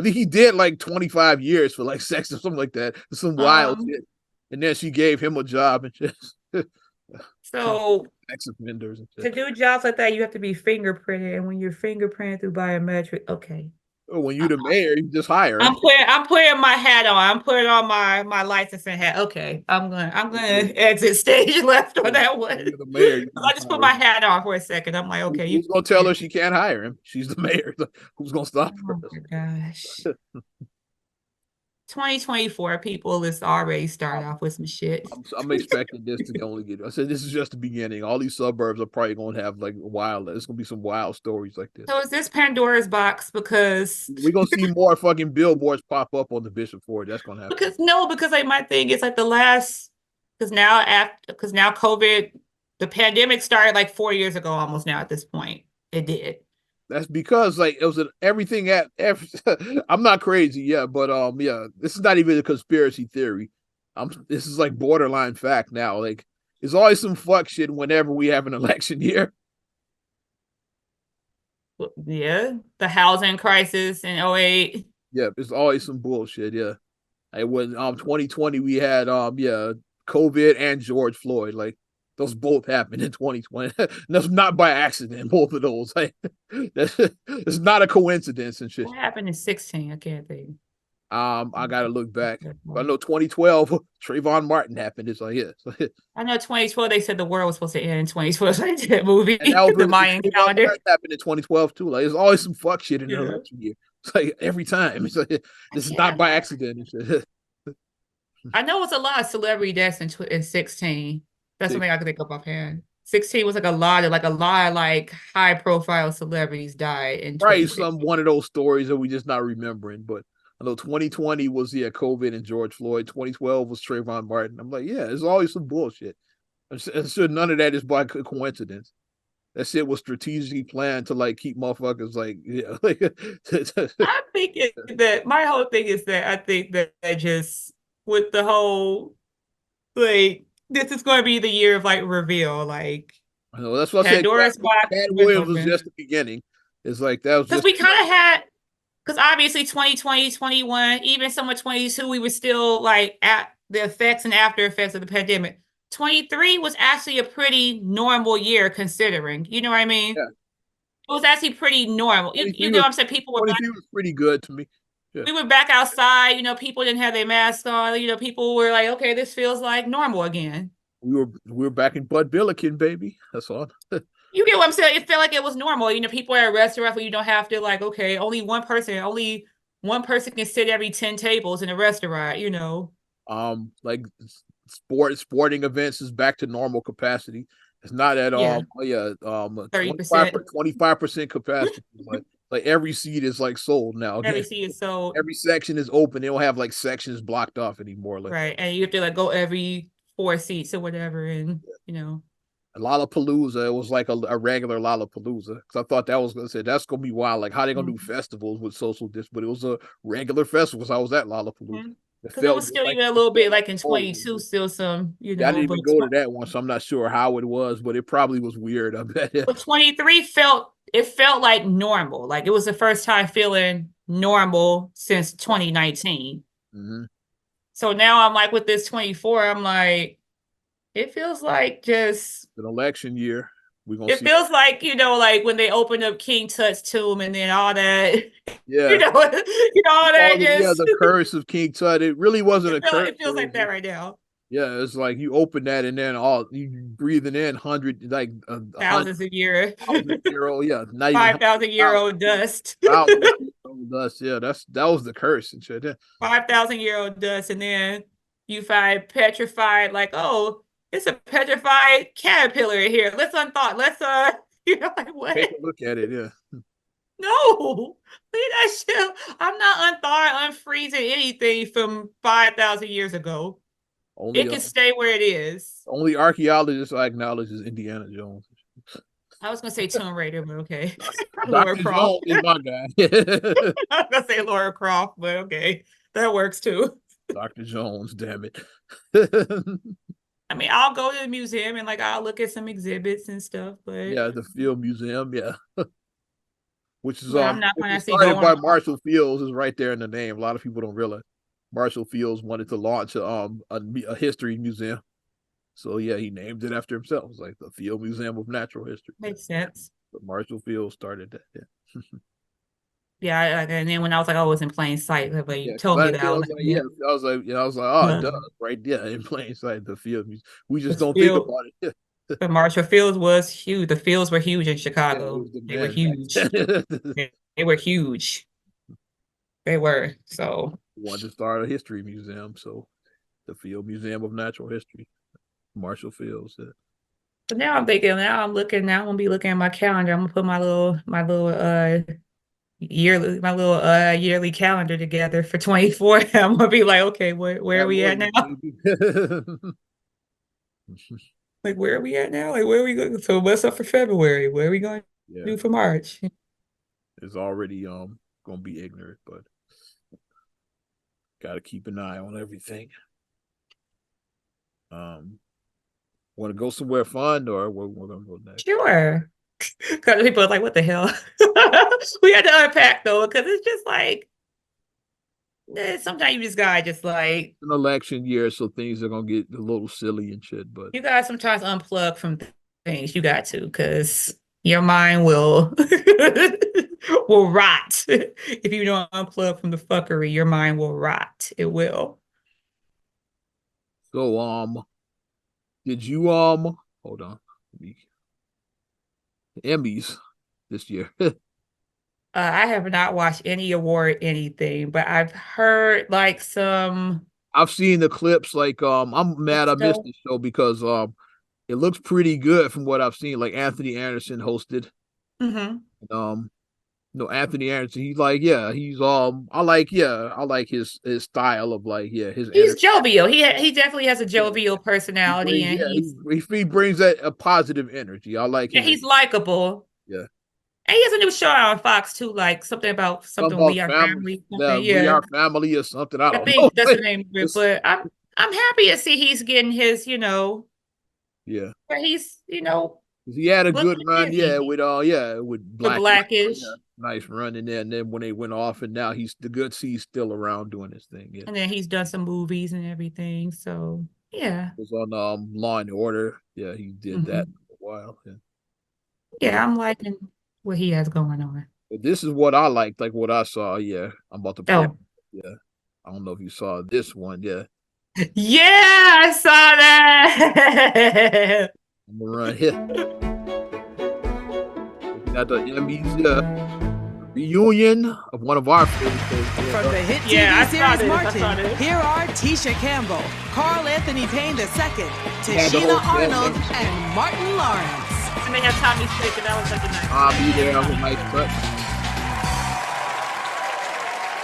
think he did like 25 years for like sex or something like that. Some wild shit. And then she gave him a job and just so sex offenders and shit. To do jobs like that, you have to be fingerprinted, and when you're fingerprinted through biometric, okay. When you're the mayor, you just hire. I'm putting my hat on. I'm putting on my licensing hat. Okay, I'm gonna exit stage left on that one. You're the mayor. I just put my hat on for a second. I'm like, okay, who's gonna tell her she can't hire him? She's the mayor. Who's gonna stop her? Oh my gosh. 2024 people, let's already start off with some shit. I'm expecting this to only get. I said this is just the beginning. All these suburbs are probably going to have like wild. There's going to be some wild stories like this. So is this Pandora's box? Because we're going to see more fucking billboards pop up on the Bishop Ford. That's going to happen. Because like my thing is like because now COVID, the pandemic started like 4 years ago almost now at this point. It did. That's because like it was everything I'm not crazy, yeah, but yeah, this is not even a conspiracy theory. This is like borderline fact now. Like there's always some fuck shit whenever we have an election year. Yeah, the housing crisis in 2008. Yeah, there's always some bullshit, yeah. Like when 2020 we had COVID and George Floyd, like those both happened in 2020. That's not by accident, both of those. Like, it's not a coincidence and shit. What happened in 2016? I can't think. I gotta look back. I know 2012, Trayvon Martin happened. It's like, yeah. I know 2012, they said the world was supposed to end in 2012. So they did that movie, the Mayan calendar. Happened in 2012 too. Like, there's always some fuck shit in the election year. It's like every time. It's like I this is can't not by imagine. accident. I know it's a lot of celebrity deaths in 16. That's See, something I can think of offhand. 16 was like a lot of like high profile celebrities died in probably 2016. some one of those stories that we just not remembering. But I know 2020 was COVID and George Floyd. 2012 was Trayvon Martin. I'm like, yeah, there's always some bullshit. I'm sure none of that is by coincidence. That shit was strategically planned to like keep motherfuckers like yeah like I think that my whole thing is that I think that just with the whole like this is going to be the year of like reveal, like I know that's what I said. Pandora's box Cat has been Williams was open. just the beginning. It's like that was Because just we kind of had, because obviously 2020, 21, even some of 22, we were still like at the effects and after effects of the pandemic. 23 was actually a pretty normal year considering, you know what I mean? yeah. It was actually pretty normal. You 23 know was what I'm saying? 23 was pretty good to me. Yeah, We were back outside, people didn't have their masks on, people were like, okay, this feels like normal again. we were back in Bud Billiken, baby. That's all. You get what I'm saying? It felt like it was normal. People at a restaurant where you don't have to like, okay, only one person can sit every 10 tables in a restaurant. Like sporting events is back to normal capacity. It's not at Yeah, 25 30%. 25% capacity. Like every seat is like sold now. Every Again, seat is sold, every section is open. They don't have like sections blocked off anymore. Like right? And you have to like go every 4 seats or whatever. And Lollapalooza, it was like a regular Lollapalooza because I thought that was gonna say that's gonna be wild. Like how they gonna do festivals with social distance, but it was a regular festival. So I was at Lollapalooza. It because it felt was still like even a little bit like in oh, 22, still some, yeah, I didn't but even go to that one, so I'm not sure how it was, but it probably was weird. I bet. But 23 felt like normal. Like it was the first time feeling normal since 2019. Mm-hmm. So now I'm like with this 24, I'm like, it feels like just An election year. We're gonna it see. feels like, like when they opened up King Tut's tomb and then all that, Yeah, all that yeah, just the curse of King Tut. It really wasn't a curse. it feels like that right now. Yeah, it's like you open that and then all you breathing in a hundred Thousands of years, 1,000 year old. Yeah, not even 5,000 year old dust. 1,000 dust. Yeah, that was the curse and shit. Yeah. 5,000 year old dust, and then you find petrified, like, oh, it's a petrified caterpillar in here. Let's unthaw. Let's like what? Take a look at it. Yeah. No, leave that shit. I'm not unthawing, unfreezing anything from 5,000 years ago. Only It can stay where it is. only archaeologists I acknowledge is Indiana Jones. I was gonna say Tomb Raider, but okay. Laura Dr. Croft. Jones is my guy. I was gonna say Laura Croft, but okay, that works too. Dr. Jones, damn it. I mean, I'll go to the museum and like I'll look at some exhibits and stuff, but Yeah, the Field Museum, yeah. Which is I'm not which gonna was say started going by on. Marshall Fields is right there in the name. A lot of people don't realize Marshall Fields wanted to launch a history museum. So yeah, he named it after himself. It's like the Field Museum of Natural History. Makes sense. But Marshall Fields started that. Yeah. Yeah, and then when I was like, oh, it was in plain sight, but you Yeah, told me that, I I was was like, like, yeah, yeah, I was like, oh, duh, uh, right there in plain sight, the field. We just the don't think field. about it. But Marshall Fields was huge. The fields were huge in Yeah, it Chicago. was the They were man. huge. They were huge. They were. So Wanted to start a history museum, so the Field Museum of Natural History, Marshall Fields. Yeah. but now I'm thinking, now I'm gonna be looking at my calendar. I'm gonna put my little yearly calendar together for 24. I'm gonna be like, okay, where are That we at was now? Like, where are we at now? Like, where are we going? So what's up for February? Where are we going to yeah, do for March? it's already gonna be ignorant, but gotta keep an eye on everything. Um, want to go somewhere fun or we're gonna go next? Sure. Because people are like, what the hell? We had to unpack though, because it's just like sometimes you just gotta just like An election year, so things are gonna get a little silly and shit. But you gotta sometimes unplug from things. You got to, because your mind will will rot. If you don't unplug from the fuckery, your mind will rot. It will. so did you hold on, Emmys this year? I have not watched any award anything, but I've heard like some I've seen the clips. Like, I'm mad I missed stuff. the show because it looks pretty good from what I've seen. Like Anthony Anderson hosted. Hmm. Um, no, Anthony Anderson. He's like, yeah, he's I like his style of like, yeah, his He's energy. jovial. He definitely has a Yeah, jovial he personality, brings and yeah he's he brings that a positive energy. I like yeah, his. he's likable. Yeah, And he has a new show on Fox too, like something about something something about We Are family. Family, Yeah, something. we Yeah, are family or something. I I don't know. think that's the name of it. It's But I'm happy to see he's getting his, yeah. where he's, He had a good looking run, yeah, busy. with The Black. Yeah, Blackish, nice run in there. And then when they went off, and now he's the good. He's still around doing his thing. Yeah, and then he's done some movies and everything. So yeah, he was on Law and Order. Yeah, he did that hmm, for a while. Yeah. yeah, I'm liking what he has going on. But this is what I liked, like what I saw. Yeah, I'm about to play. Oh, Yeah, I don't know if you saw this one. Yeah, yeah, I saw that. I'm gonna run here. Looking at the Emmys reunion of one of our favorite shows. From the hit TV Yeah, I saw series this, I Martin, saw this. here are Tisha Campbell, Carl Anthony Payne II, Yeah, the Tashina whole Arnold, family. and Martin Lawrence. And they have Tommy Smith, and that was such a nice. I'll be there. I was nice cut.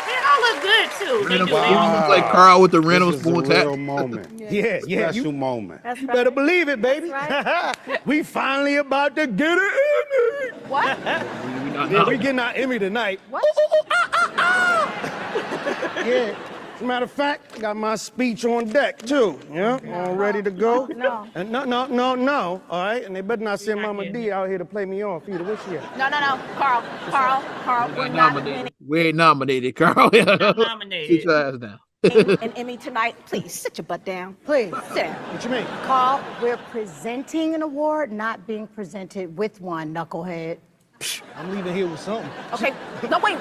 They all look good too. They do. They all Wow. look Like Carl with the This Reynolds is a spoon real hat. moment. Yeah, yeah. Special moment. That's You right. better believe it, baby. That's We finally about to get an Emmy. What? Yeah, we getting our Emmy tonight. What? Yeah. As a matter of fact, I got my speech on deck too. Yeah, all ready to go. No. And no. All right, and they better not send Not Mama yet. D out here to play me off either. Where's she at? No. Carl, we're not winning We ain't nominated, Carl. Not nominated. Sit your ass down. an Emmy tonight. Please sit your butt down. Please sit down. What you mean? Carl, we're presenting an award, not being presented with one, knucklehead. I'm leaving here with something. Okay. No, wait.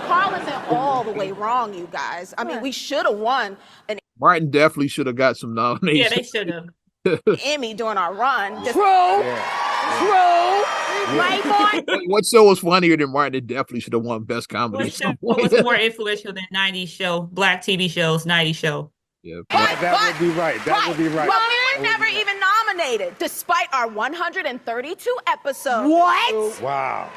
Carl isn't all the way wrong, you guys. I mean, we should have won an Martin definitely should have got some Yeah, nominations. they should have. Emmy during our run. Just- Right, boy? What show was funnier than Martin? It definitely should have won Best Comedy. What show was more influential than 90s show, black TV shows, 90s show? Yeah. That would be right. That would be right. Well, we were never even nominated, despite our 132 episodes. What? Wow.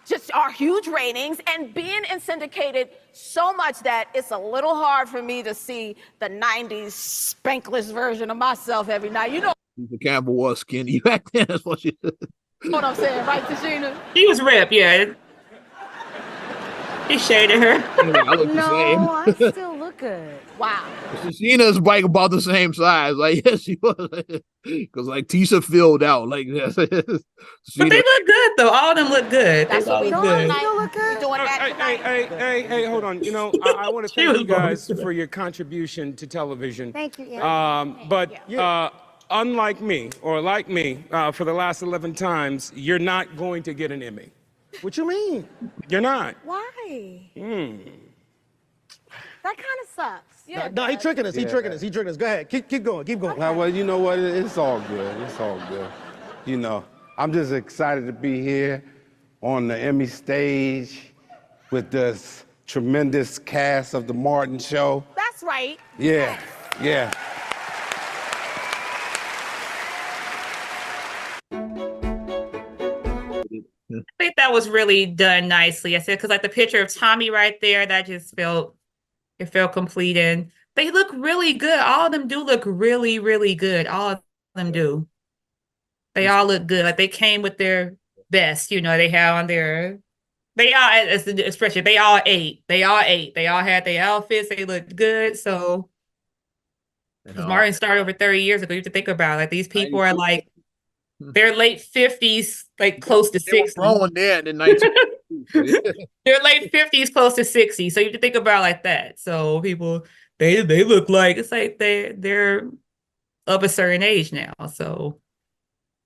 Just our huge ratings and being in syndicated so much that it's a little hard for me to see the 90s spankless version of myself every night. You know Lisa Campbell was skinny back then. That's what she said. what I'm saying, right, Tashina? He was ripped, yeah. He shaded her. I look the No, I still look good. Wow. same. Sheena's like about the same size. Like, yes, she was. Because like Tisha filled out. Like this. But they look good though. All of them look good. They That's what we look do good. tonight. Still look good. We doing that Hey, tonight. hey, hold on. You know, I want to She was thank you guys both. for your contribution to television. Thank you. Yeah. But unlike me, or like me, for the last 11 times, you're not going to get an Emmy. What you mean? You're not. Why? Hmm. That kind of sucks. Yeah, No, he tricking us. He tricking us. He tricking us. Go ahead. Keep going. Keep going. Now, well, you know what? It's all good. It's all good. You know, I'm just excited to be here on the Emmy stage with this tremendous cast of The Martin Show. That's right. Yeah, yeah. I think that was really done nicely. I said because like the picture of Tommy right there, that just felt complete, and they look really good. All of them do look really, really good. All of them do. They all look good. Like they came with their best. They had on their. They all, as the expression, they all ate. They all ate. They all had their outfits. They looked good. So, because Martin started over 30 years ago, you have to think about it. Like these people are like, they're late 50s, like close to They were 60. growing then in 19. They're late 50s, close to 60. So you have to think about it like that. So people, they look like it's like they're of a certain age now. So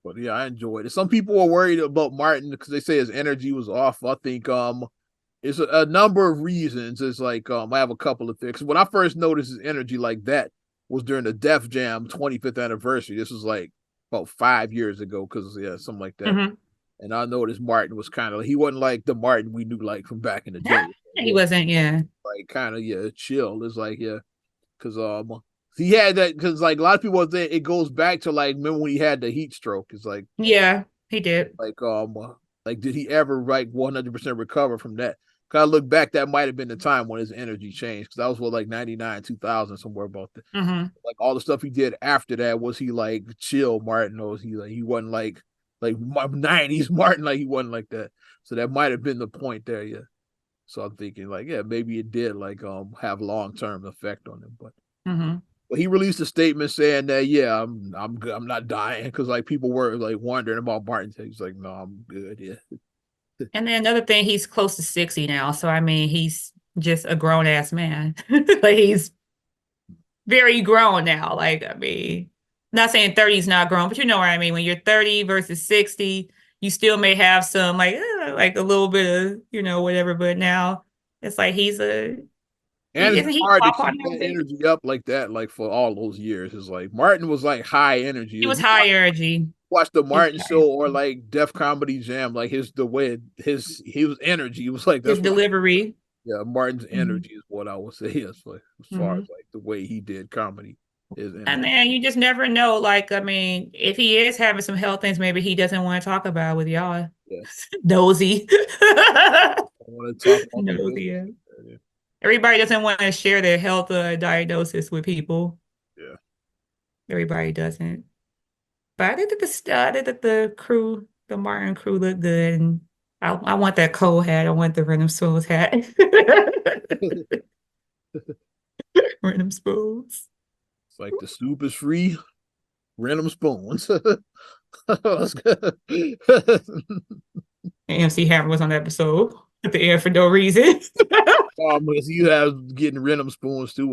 But yeah, I enjoyed it. Some people were worried about Martin because they say his energy was off. I think it's a number of reasons. It's like I have a couple of things. When I first noticed his energy like that was during the Def Jam 25th anniversary. This was like about 5 years ago, because yeah, something like that. mhm. And I noticed Martin was kind of, he wasn't like the Martin we knew like from back in the day. He wasn't, yeah. Like kind of, yeah, chill. It's like, yeah, because he had that, because like a lot of people think it goes back to like, remember when he had the heat stroke? It's like, yeah, he did. Like did he ever like 100% recover from that? Cause I look back, that might have been the time when his energy changed, because that was what, like 99, 2000, somewhere about that. Like all the stuff he did after that, was he like chill Martin, or was he like, he wasn't like 90s Martin, like he wasn't like that. So that might have been the point there, yeah. So I'm thinking like, yeah, maybe it did like have long-term effect on him, but he released a statement saying that, yeah, I'm good, I'm not dying, because like people were like wondering about Martin. He's like, no, I'm good, yeah. And then another thing, he's close to 60 now, so I mean, he's just a grown ass man. Like he's very grown now. Like, I mean, not saying 30 is not grown, but you know what I mean. When you're 30 versus 60, you still may have some like a little bit of, you know, whatever. But now it's like he's a, and isn't it's he hard to pop keep on that energy up like that, like for all those years. It's like Martin was like high energy. He was high energy. Watch the Martin show or like Def Comedy Jam, like his energy was like, that's His delivery. Yeah, Martin's energy is what I would say. Yes, like as far as like the way he did comedy. And then you just never know. Like, I mean, if he is having some health things, maybe he doesn't want to talk about with y'all. Yeah. Nosy. I want to talk about Nosy. Yeah. Everybody doesn't want to share their health diagnosis with people. Yeah. Everybody doesn't. But I think that the crew, the Martin crew, looked good, and I want that Cole hat. I want the Random Spoons hat. Random Spoons. It's like the soup is free. Random Spoons. MC Hammer was on the episode at the end for no reason. You have getting Random Spoons too.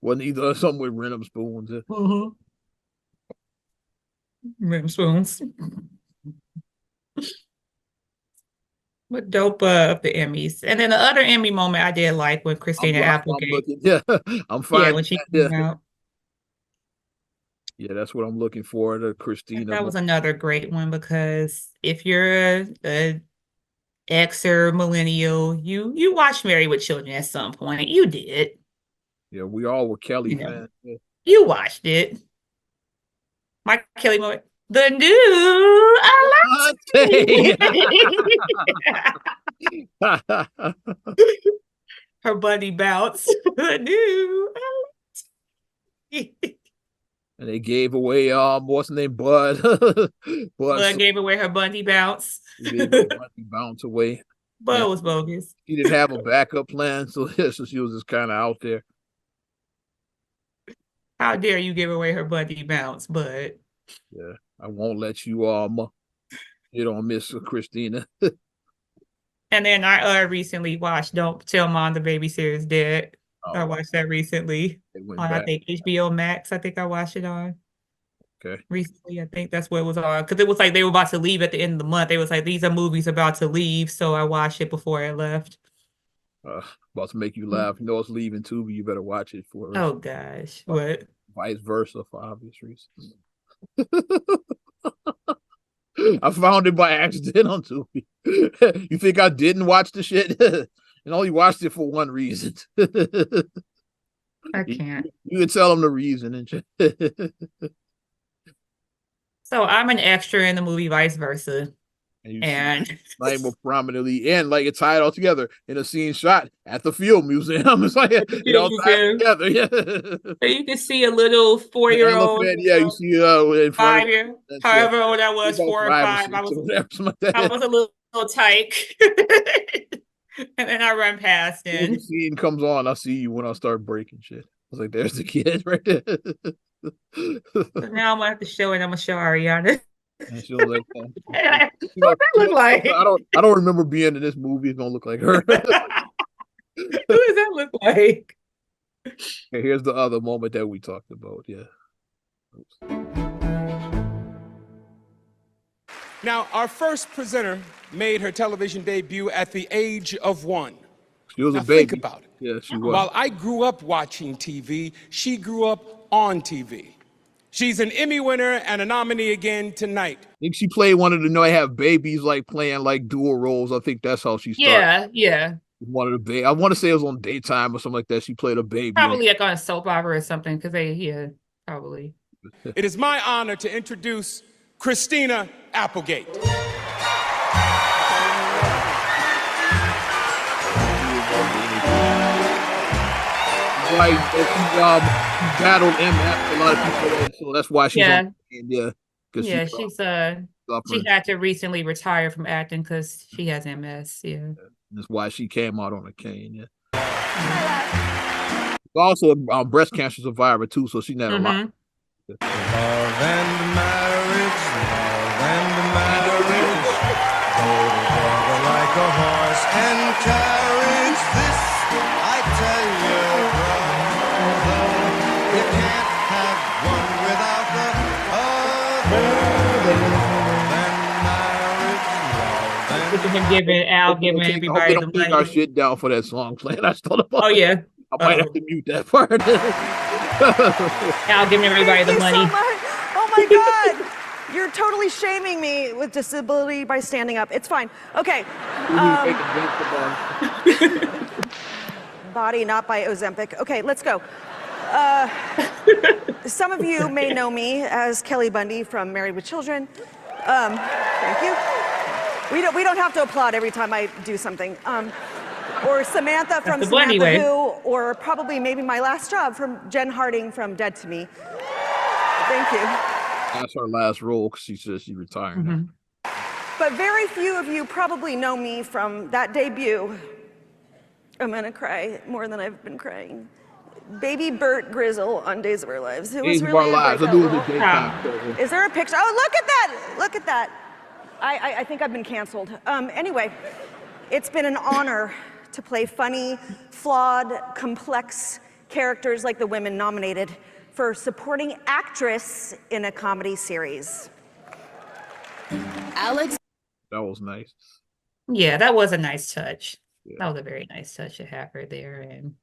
Wasn't either something with Random Spoons. Random Spoons. But dope of the Emmys. And then the other Emmy moment I did like with Christina Applegate. I'm fine. Yeah, when she came out. Yeah, that's what I'm looking for. The Christina. That was another great one, because if you're a Xer millennial, you watched Married with Children at some point. You did. Yeah, we all were Kelly fans. Yeah. You watched it. My Kelly moment. The new Alexi. Her bunny bounce. The new Alexi. And they gave away what's the name? Bud. Bud gave away her bunny bounce. Bunny bounce away. Bud was bogus. She didn't have a backup plan, so she was just kind of out there. How dare you give away her bunny bounce, Bud? Yeah, I won't let you you don't miss Christina. And then I recently watched Don't Tell Mom the Babysitter's Dead. I watched that recently on, I think, HBO Max. I think I watched it on. Okay. Recently, I think that's what it was on. Because it was like they were about to leave at the end of the month. It was like, these are movies about to leave. So I watched it before it left. About to make you laugh. You know it's leaving too, but you better watch it for Oh, gosh. What? Vice versa, for obvious reasons. I found it by accident on Tubi. You think I didn't watch the shit? And only watched it for one reason. I can't. You can tell them the reason. And so I'm an extra in the movie Vice Versa. And more prominently, and like it's tied all together in a scene shot at the Field Museum. It's like it all tied together. Yeah. So you can see a little 4-year-old. Yeah, you see in 5 year, however old I was, 4 or 5. I was a little tight. And then I run past and when the scene comes on, I see you when I start breaking shit. I was like, there's the kid right there. So now I'm gonna have to show it. I'm gonna show Ariana. And she was like, what does that look like? I don't remember being in this movie. It's gonna look like her. Who does that look like? Okay, here's the other moment that we talked about. Yeah. Now, our first presenter made her television debut at the age of 1. She was now a baby. Think about it. Yeah, she was. While I grew up watching TV, she grew up on TV. She's an Emmy winner and a nominee again tonight. I think she played one of the I Have Babies, like playing like dual roles. I think that's how she started. Yeah. One of the baby. I want to say it was on Daytime or something like that. She played a baby. Probably like on a soap opera or something, because probably. It is my honor to introduce Christina Applegate. Like she battled MS. A lot of people, so that's why she's on. Yeah, she had to recently retire from acting because she has MS. Yeah, that's why she came out on a cane. Yeah. Also a breast cancer survivor too, so she had a lot. Love and marriage, go together like a horse and carriage. This I tell you, brother, you can't have one without the other. Look at him giving everybody the money. Our shit down for that song playing. I still Oh yeah. I might have to mute that part. Al giving everybody the money. So oh my God. You're totally shaming me with disability by standing up. It's fine. Okay. Body, not by Ozempic. Okay, let's go. Some of you may know me as Kelly Bundy from Married with Children. Thank you. We don't have to applaud every time I do something. Or Samantha from Samantha Who, or probably maybe my last job from Jen Harding from Dead to Me. Thank you. That's her last role because she says she's retiring now. But very few of you probably know me from that debut. I'm gonna cry more than I've been crying. Baby Bert Grizzle on Days of Our Lives. It was Days really of Our Lives. a daytime. Is there a picture? Oh, look at that! Look at that. I think I've been canceled. Anyway, it's been an honor to play funny, flawed, complex characters like the women nominated for supporting actress in a comedy series. Alex. That was nice. Yeah, that was a nice touch. Yeah. That was a very nice touch to have her there. And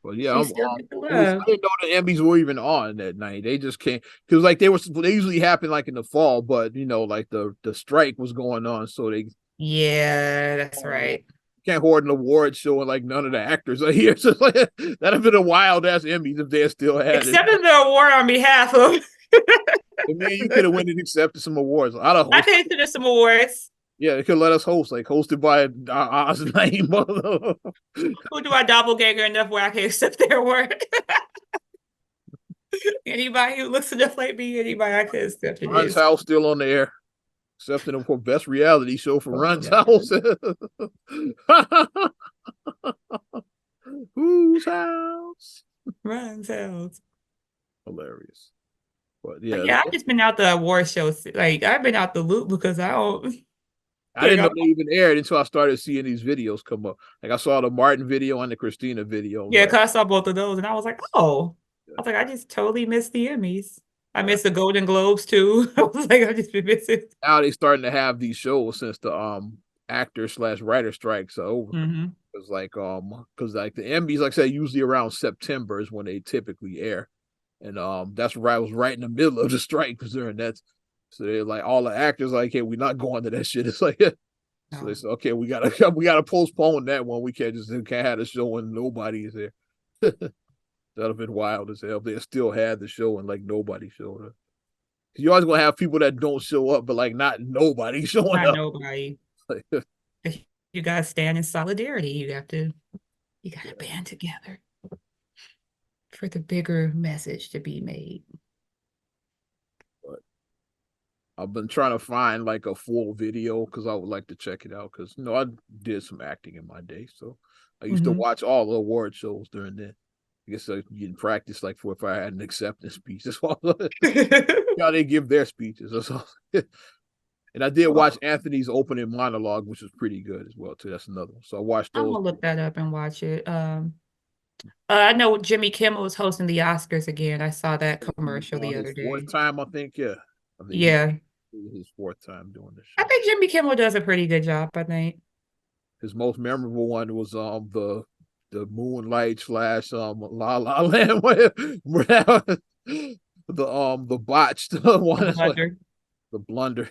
But yeah, I She didn't still know gets the love. the Emmys were even on that night. They just came because like they usually happen like in the fall, but like the strike was going on, so they yeah, that's right. can't hold an award show and like none of the actors are here. So like, that'd have been a wild ass Emmys if they still had Except it. in the award on behalf of. I mean, you could have went and accepted some awards. I paid for some awards. Yeah, they could let us host, like hosted by Oz name. Who do I doppelganger enough where I can accept their work? Anybody who looks enough like me, anybody I can accept it. Run's House still on the air. Accepting them for best reality show for Run's House. Whose house? Run's House. Hilarious. But But yeah, I've just been out the award shows. Like I've been out the loop because I didn't know they even aired until I started seeing these videos come up. Like I saw the Martin video and the Christina video. Yeah, because I saw both of those and I was like, oh. I was like, I just totally missed the Emmys. I missed the Golden Globes too. I was like, I've just been missing. Now they starting to have these shows since the actor/writer strikes are over. It's like because like the Emmys, like I said, usually around September is when they typically air. And that's where I was right in the middle of the strike during that. So they're like all the actors like, hey, we're not going to that shit. It's like so they said, okay, we gotta postpone that one. We can't have the show when nobody is there. That'd have been wild as hell. They still had the show and like nobody showed up. You're always gonna have people that don't show up, but like not nobody showing up. Not nobody. You gotta stand in solidarity. You gotta band together for the bigger message to be made. But I've been trying to find like a full video because I would like to check it out because I did some acting in my day, so I used to watch all the award shows during that. I guess you can practice like for if I had an acceptance speech. That's all. How they give their speeches. That's all. And I did watch Anthony's opening monologue, which was pretty good as well too. That's another one. So I watched those. I'm gonna look that up and watch it. I know Jimmy Kimmel was hosting the Oscars again. I saw that commercial the other day. Fourth time, I think. Yeah. Yeah. His fourth time doing this. I think Jimmy Kimmel does a pretty good job. I think his most memorable one was the Moonlight / La La Land. the botched one. The blunder. The blunder.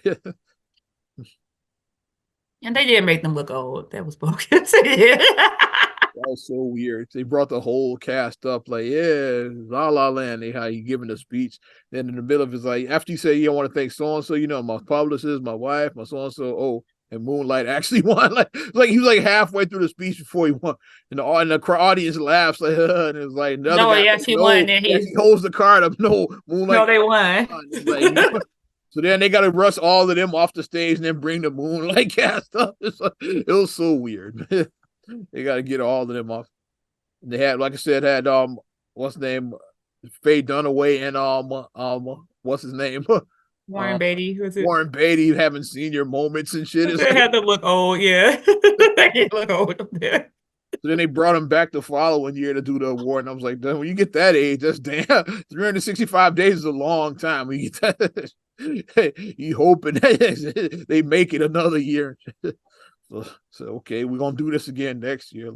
And they did make them look old. That was bogus. Yeah. That was so weird. They brought the whole cast up, like, yeah, La La Land, how you giving a speech. Then in the middle of it's like, after you say you don't want to thank so and so, my publicist, my wife, my so and so, and Moonlight actually won. Like he was like halfway through the speech before he won, and the audience laughs like, and it's like another No, guy, yes, he won, and he holds the card up. No, Moonlight. No, they won. Like, so then they got to rush all of them off the stage and then bring the Moonlight cast up. It was so weird. They got to get all of them off. They had, like I said, what's his name, Faye Dunaway, and what's his name, Warren Beatty. Was it? Warren Beatty having senior moments and shit. They had to look old, yeah. They look old up there. So then they brought him back the following year to do the award, and I was like, when you get that age, that's damn. 365 days is a long time. When you get that, you hoping they make it another year. So okay, we're gonna do this again next year.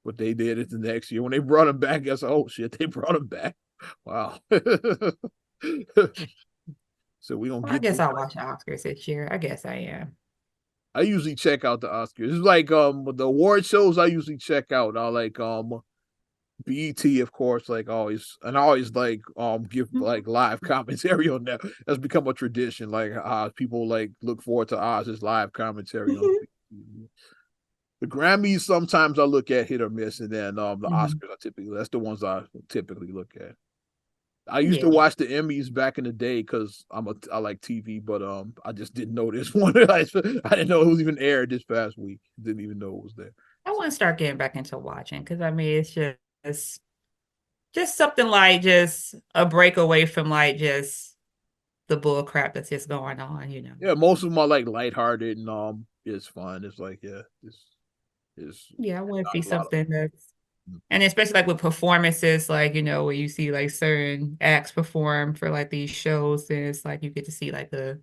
But they did it the next year. When they brought him back, I said, oh shit, they brought him back. Wow. So we gonna I guess I'll watch the Oscars this year. I guess I am. I usually check out the Oscars. It's like the award shows I usually check out. I like BET, of course, like always, and I always like give like live commentary on that. That's become a tradition. Like people like look forward to Oz's live commentary on the Grammys. Sometimes I look at hit or miss, and then the Oscars that's the ones I typically look at. I used to watch the Emmys back in the day because I like TV, but I just didn't know this one. I didn't know it was even aired this past week. Didn't even know it was there. I want to start getting back into watching because I mean it's just something like just a break away from like just the bull crap that's just going on, Yeah, most of them are like lighthearted and it's fun. It's like it's I want to see something that's. And especially like with performances, like, where you see like certain acts perform for like these shows, and it's like you get to see like a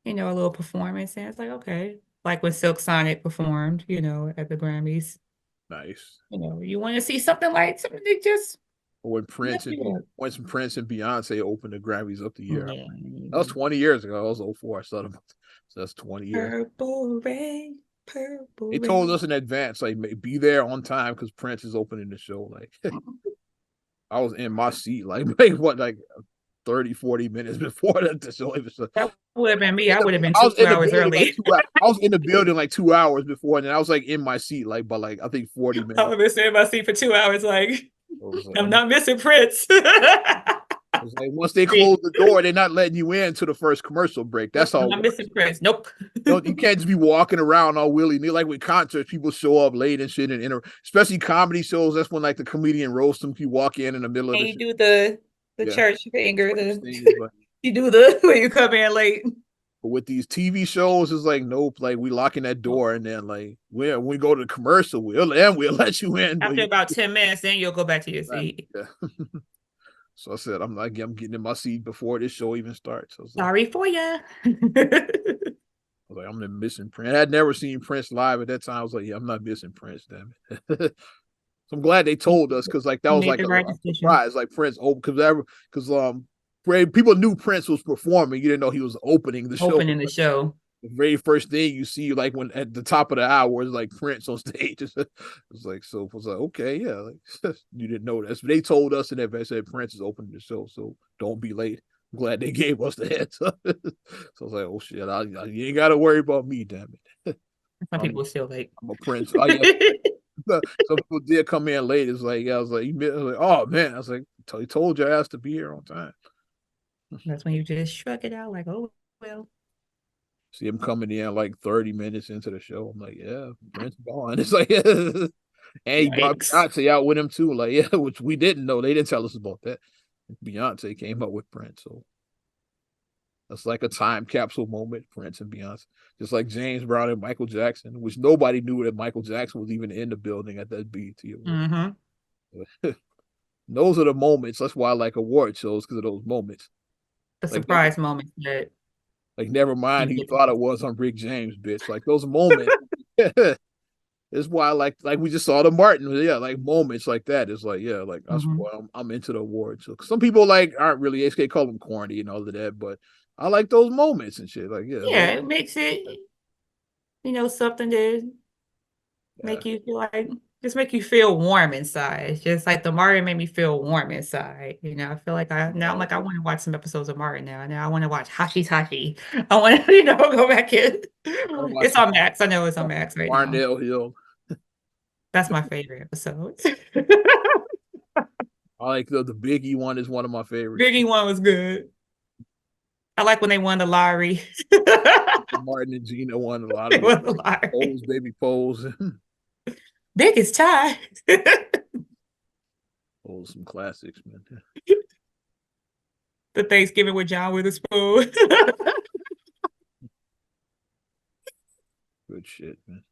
little performance, and it's like, okay. Like when Silk Sonic performed, at the Grammys. Nice. You want to see something that just. Or when Prince and Beyonce opened the Grammys up the year. Yeah. That was 20 years ago. That was 2004. I saw them. So that's 20 years. Purple Rain. They told us in advance, like, be there on time because Prince is opening the show. Like, I was in my seat, like 30, 40 minutes before the show. That would have been me. I would have been 2 hours early. I was in the building like 2 hours before, and then I was like in my seat, like, by like I think 40 minutes. I was in my seat for 2 hours, like I'm not missing Prince. It's like once they close the door, they're not letting you in until the first commercial break. That's all. I'm missing Prince. Nope. You can't just be walking around all willy-nilly. Like with concerts, people show up late and shit, and especially comedy shows. That's when like the comedian roasts them. You walk in the middle of the. You do the church finger. You do the when you come in late. But with these TV shows, it's like nope. Like we locking that door, and then like when we go to the commercial, we'll let you in. After about 10 minutes, then you'll go back to your seat. Yeah. So I said, I'm getting in my seat before this show even starts. Sorry for you. I was like, I'm missing Prince. I had never seen Prince live at that time. I was like, yeah, I'm not missing Prince, damn it. So I'm glad they told us because like that was like a surprise, like Prince because people knew Prince was performing. You didn't know he was opening the show. The very first thing you see, like when at the top of the hour, is like Prince on stage. It's like okay, yeah, like you didn't know that. But they told us in advance that Prince is opening the show, so don't be late. I'm glad they gave us the heads up. So I was like, oh shit, you ain't got to worry about me, damn it. Some people are still late. I'm a Prince. Oh, yeah. Some people did come in late. It's like I was like, oh man, I was like, I told your ass to be here on time. That's when you just shrug it out, like, oh well. See him coming in like 30 minutes into the show. I'm like, yeah, Prince gone. It's like, and he brought Beyonce out with him too. Like, yeah, which we didn't know. They didn't tell us about that. Beyonce came up with Prince, so that's like a time capsule moment. Prince and Beyonce, just like James Brown and Michael Jackson, which nobody knew that Michael Jackson was even in the building at that BET. Those are the moments. That's why I like award shows, because of those moments. The surprise moments that. Like, never mind, he thought it was on Rick James, bitch. Like, those moments. It's why I like we just saw the Martin, yeah, like moments like that. It's like, yeah, like that's why I'm into the awards. So, some people like aren't really HK call them corny and all of that, but I like those moments and shit. Like, yeah, it makes it, something to make you feel like, just make you feel warm inside. It's just like the Martin made me feel warm inside. I feel like I want to watch some episodes of Martin now. Now I want to watch Hashi Tashi. I want to, go back in. It's on Max. I know it's on Max right now. Barnell Hill. That's my favorite episode. I like the Biggie one is one of my favorites. Biggie one was good. I like when they won the lottery. Martin and Gina won a lot of polls, baby polls. Biggest tie. Oh, some classics, man. The Thanksgiving with John Witherspoon. Good shit, man.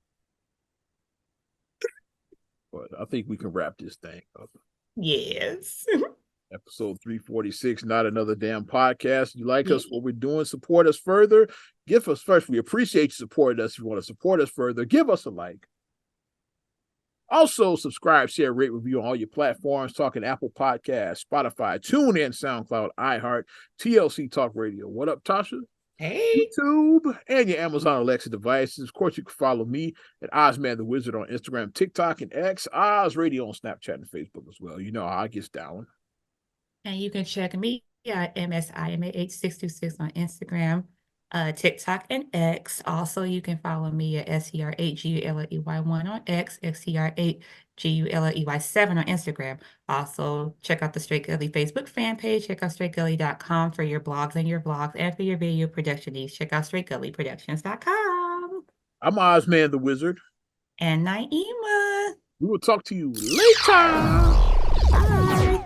But I think we can wrap this thing up. Yes. Episode 346, Not Another Damn Podcast. You like us, what we're doing, support us further. Give us first. We appreciate you supporting us. If you want to support us further, give us a like. Also, subscribe, share, rate, review on all your platforms. Talking Apple Podcasts, Spotify, TuneIn, SoundCloud, iHeart, TLC Talk Radio. What up, Tasha? Hey. YouTube and your Amazon Alexa devices. Of course, you can follow me at Ozman the Wizard on Instagram, TikTok, and X. Oz Radio on Snapchat and Facebook as well. You know how I get down. And you can check me at MSIMAH626 on Instagram, TikTok, and X. Also, you can follow me at SCR8GULLEY1 on X, XCR8GULLEY7 on Instagram. Also, check out the Straight Gully Facebook fan page. Check out straightgully.com for your blogs and your vlogs, and for your video production needs. Check out straightgullyproductions.com. I'm Ozman the Wizard. And Naima. We will talk to you later. Bye.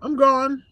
I'm gone.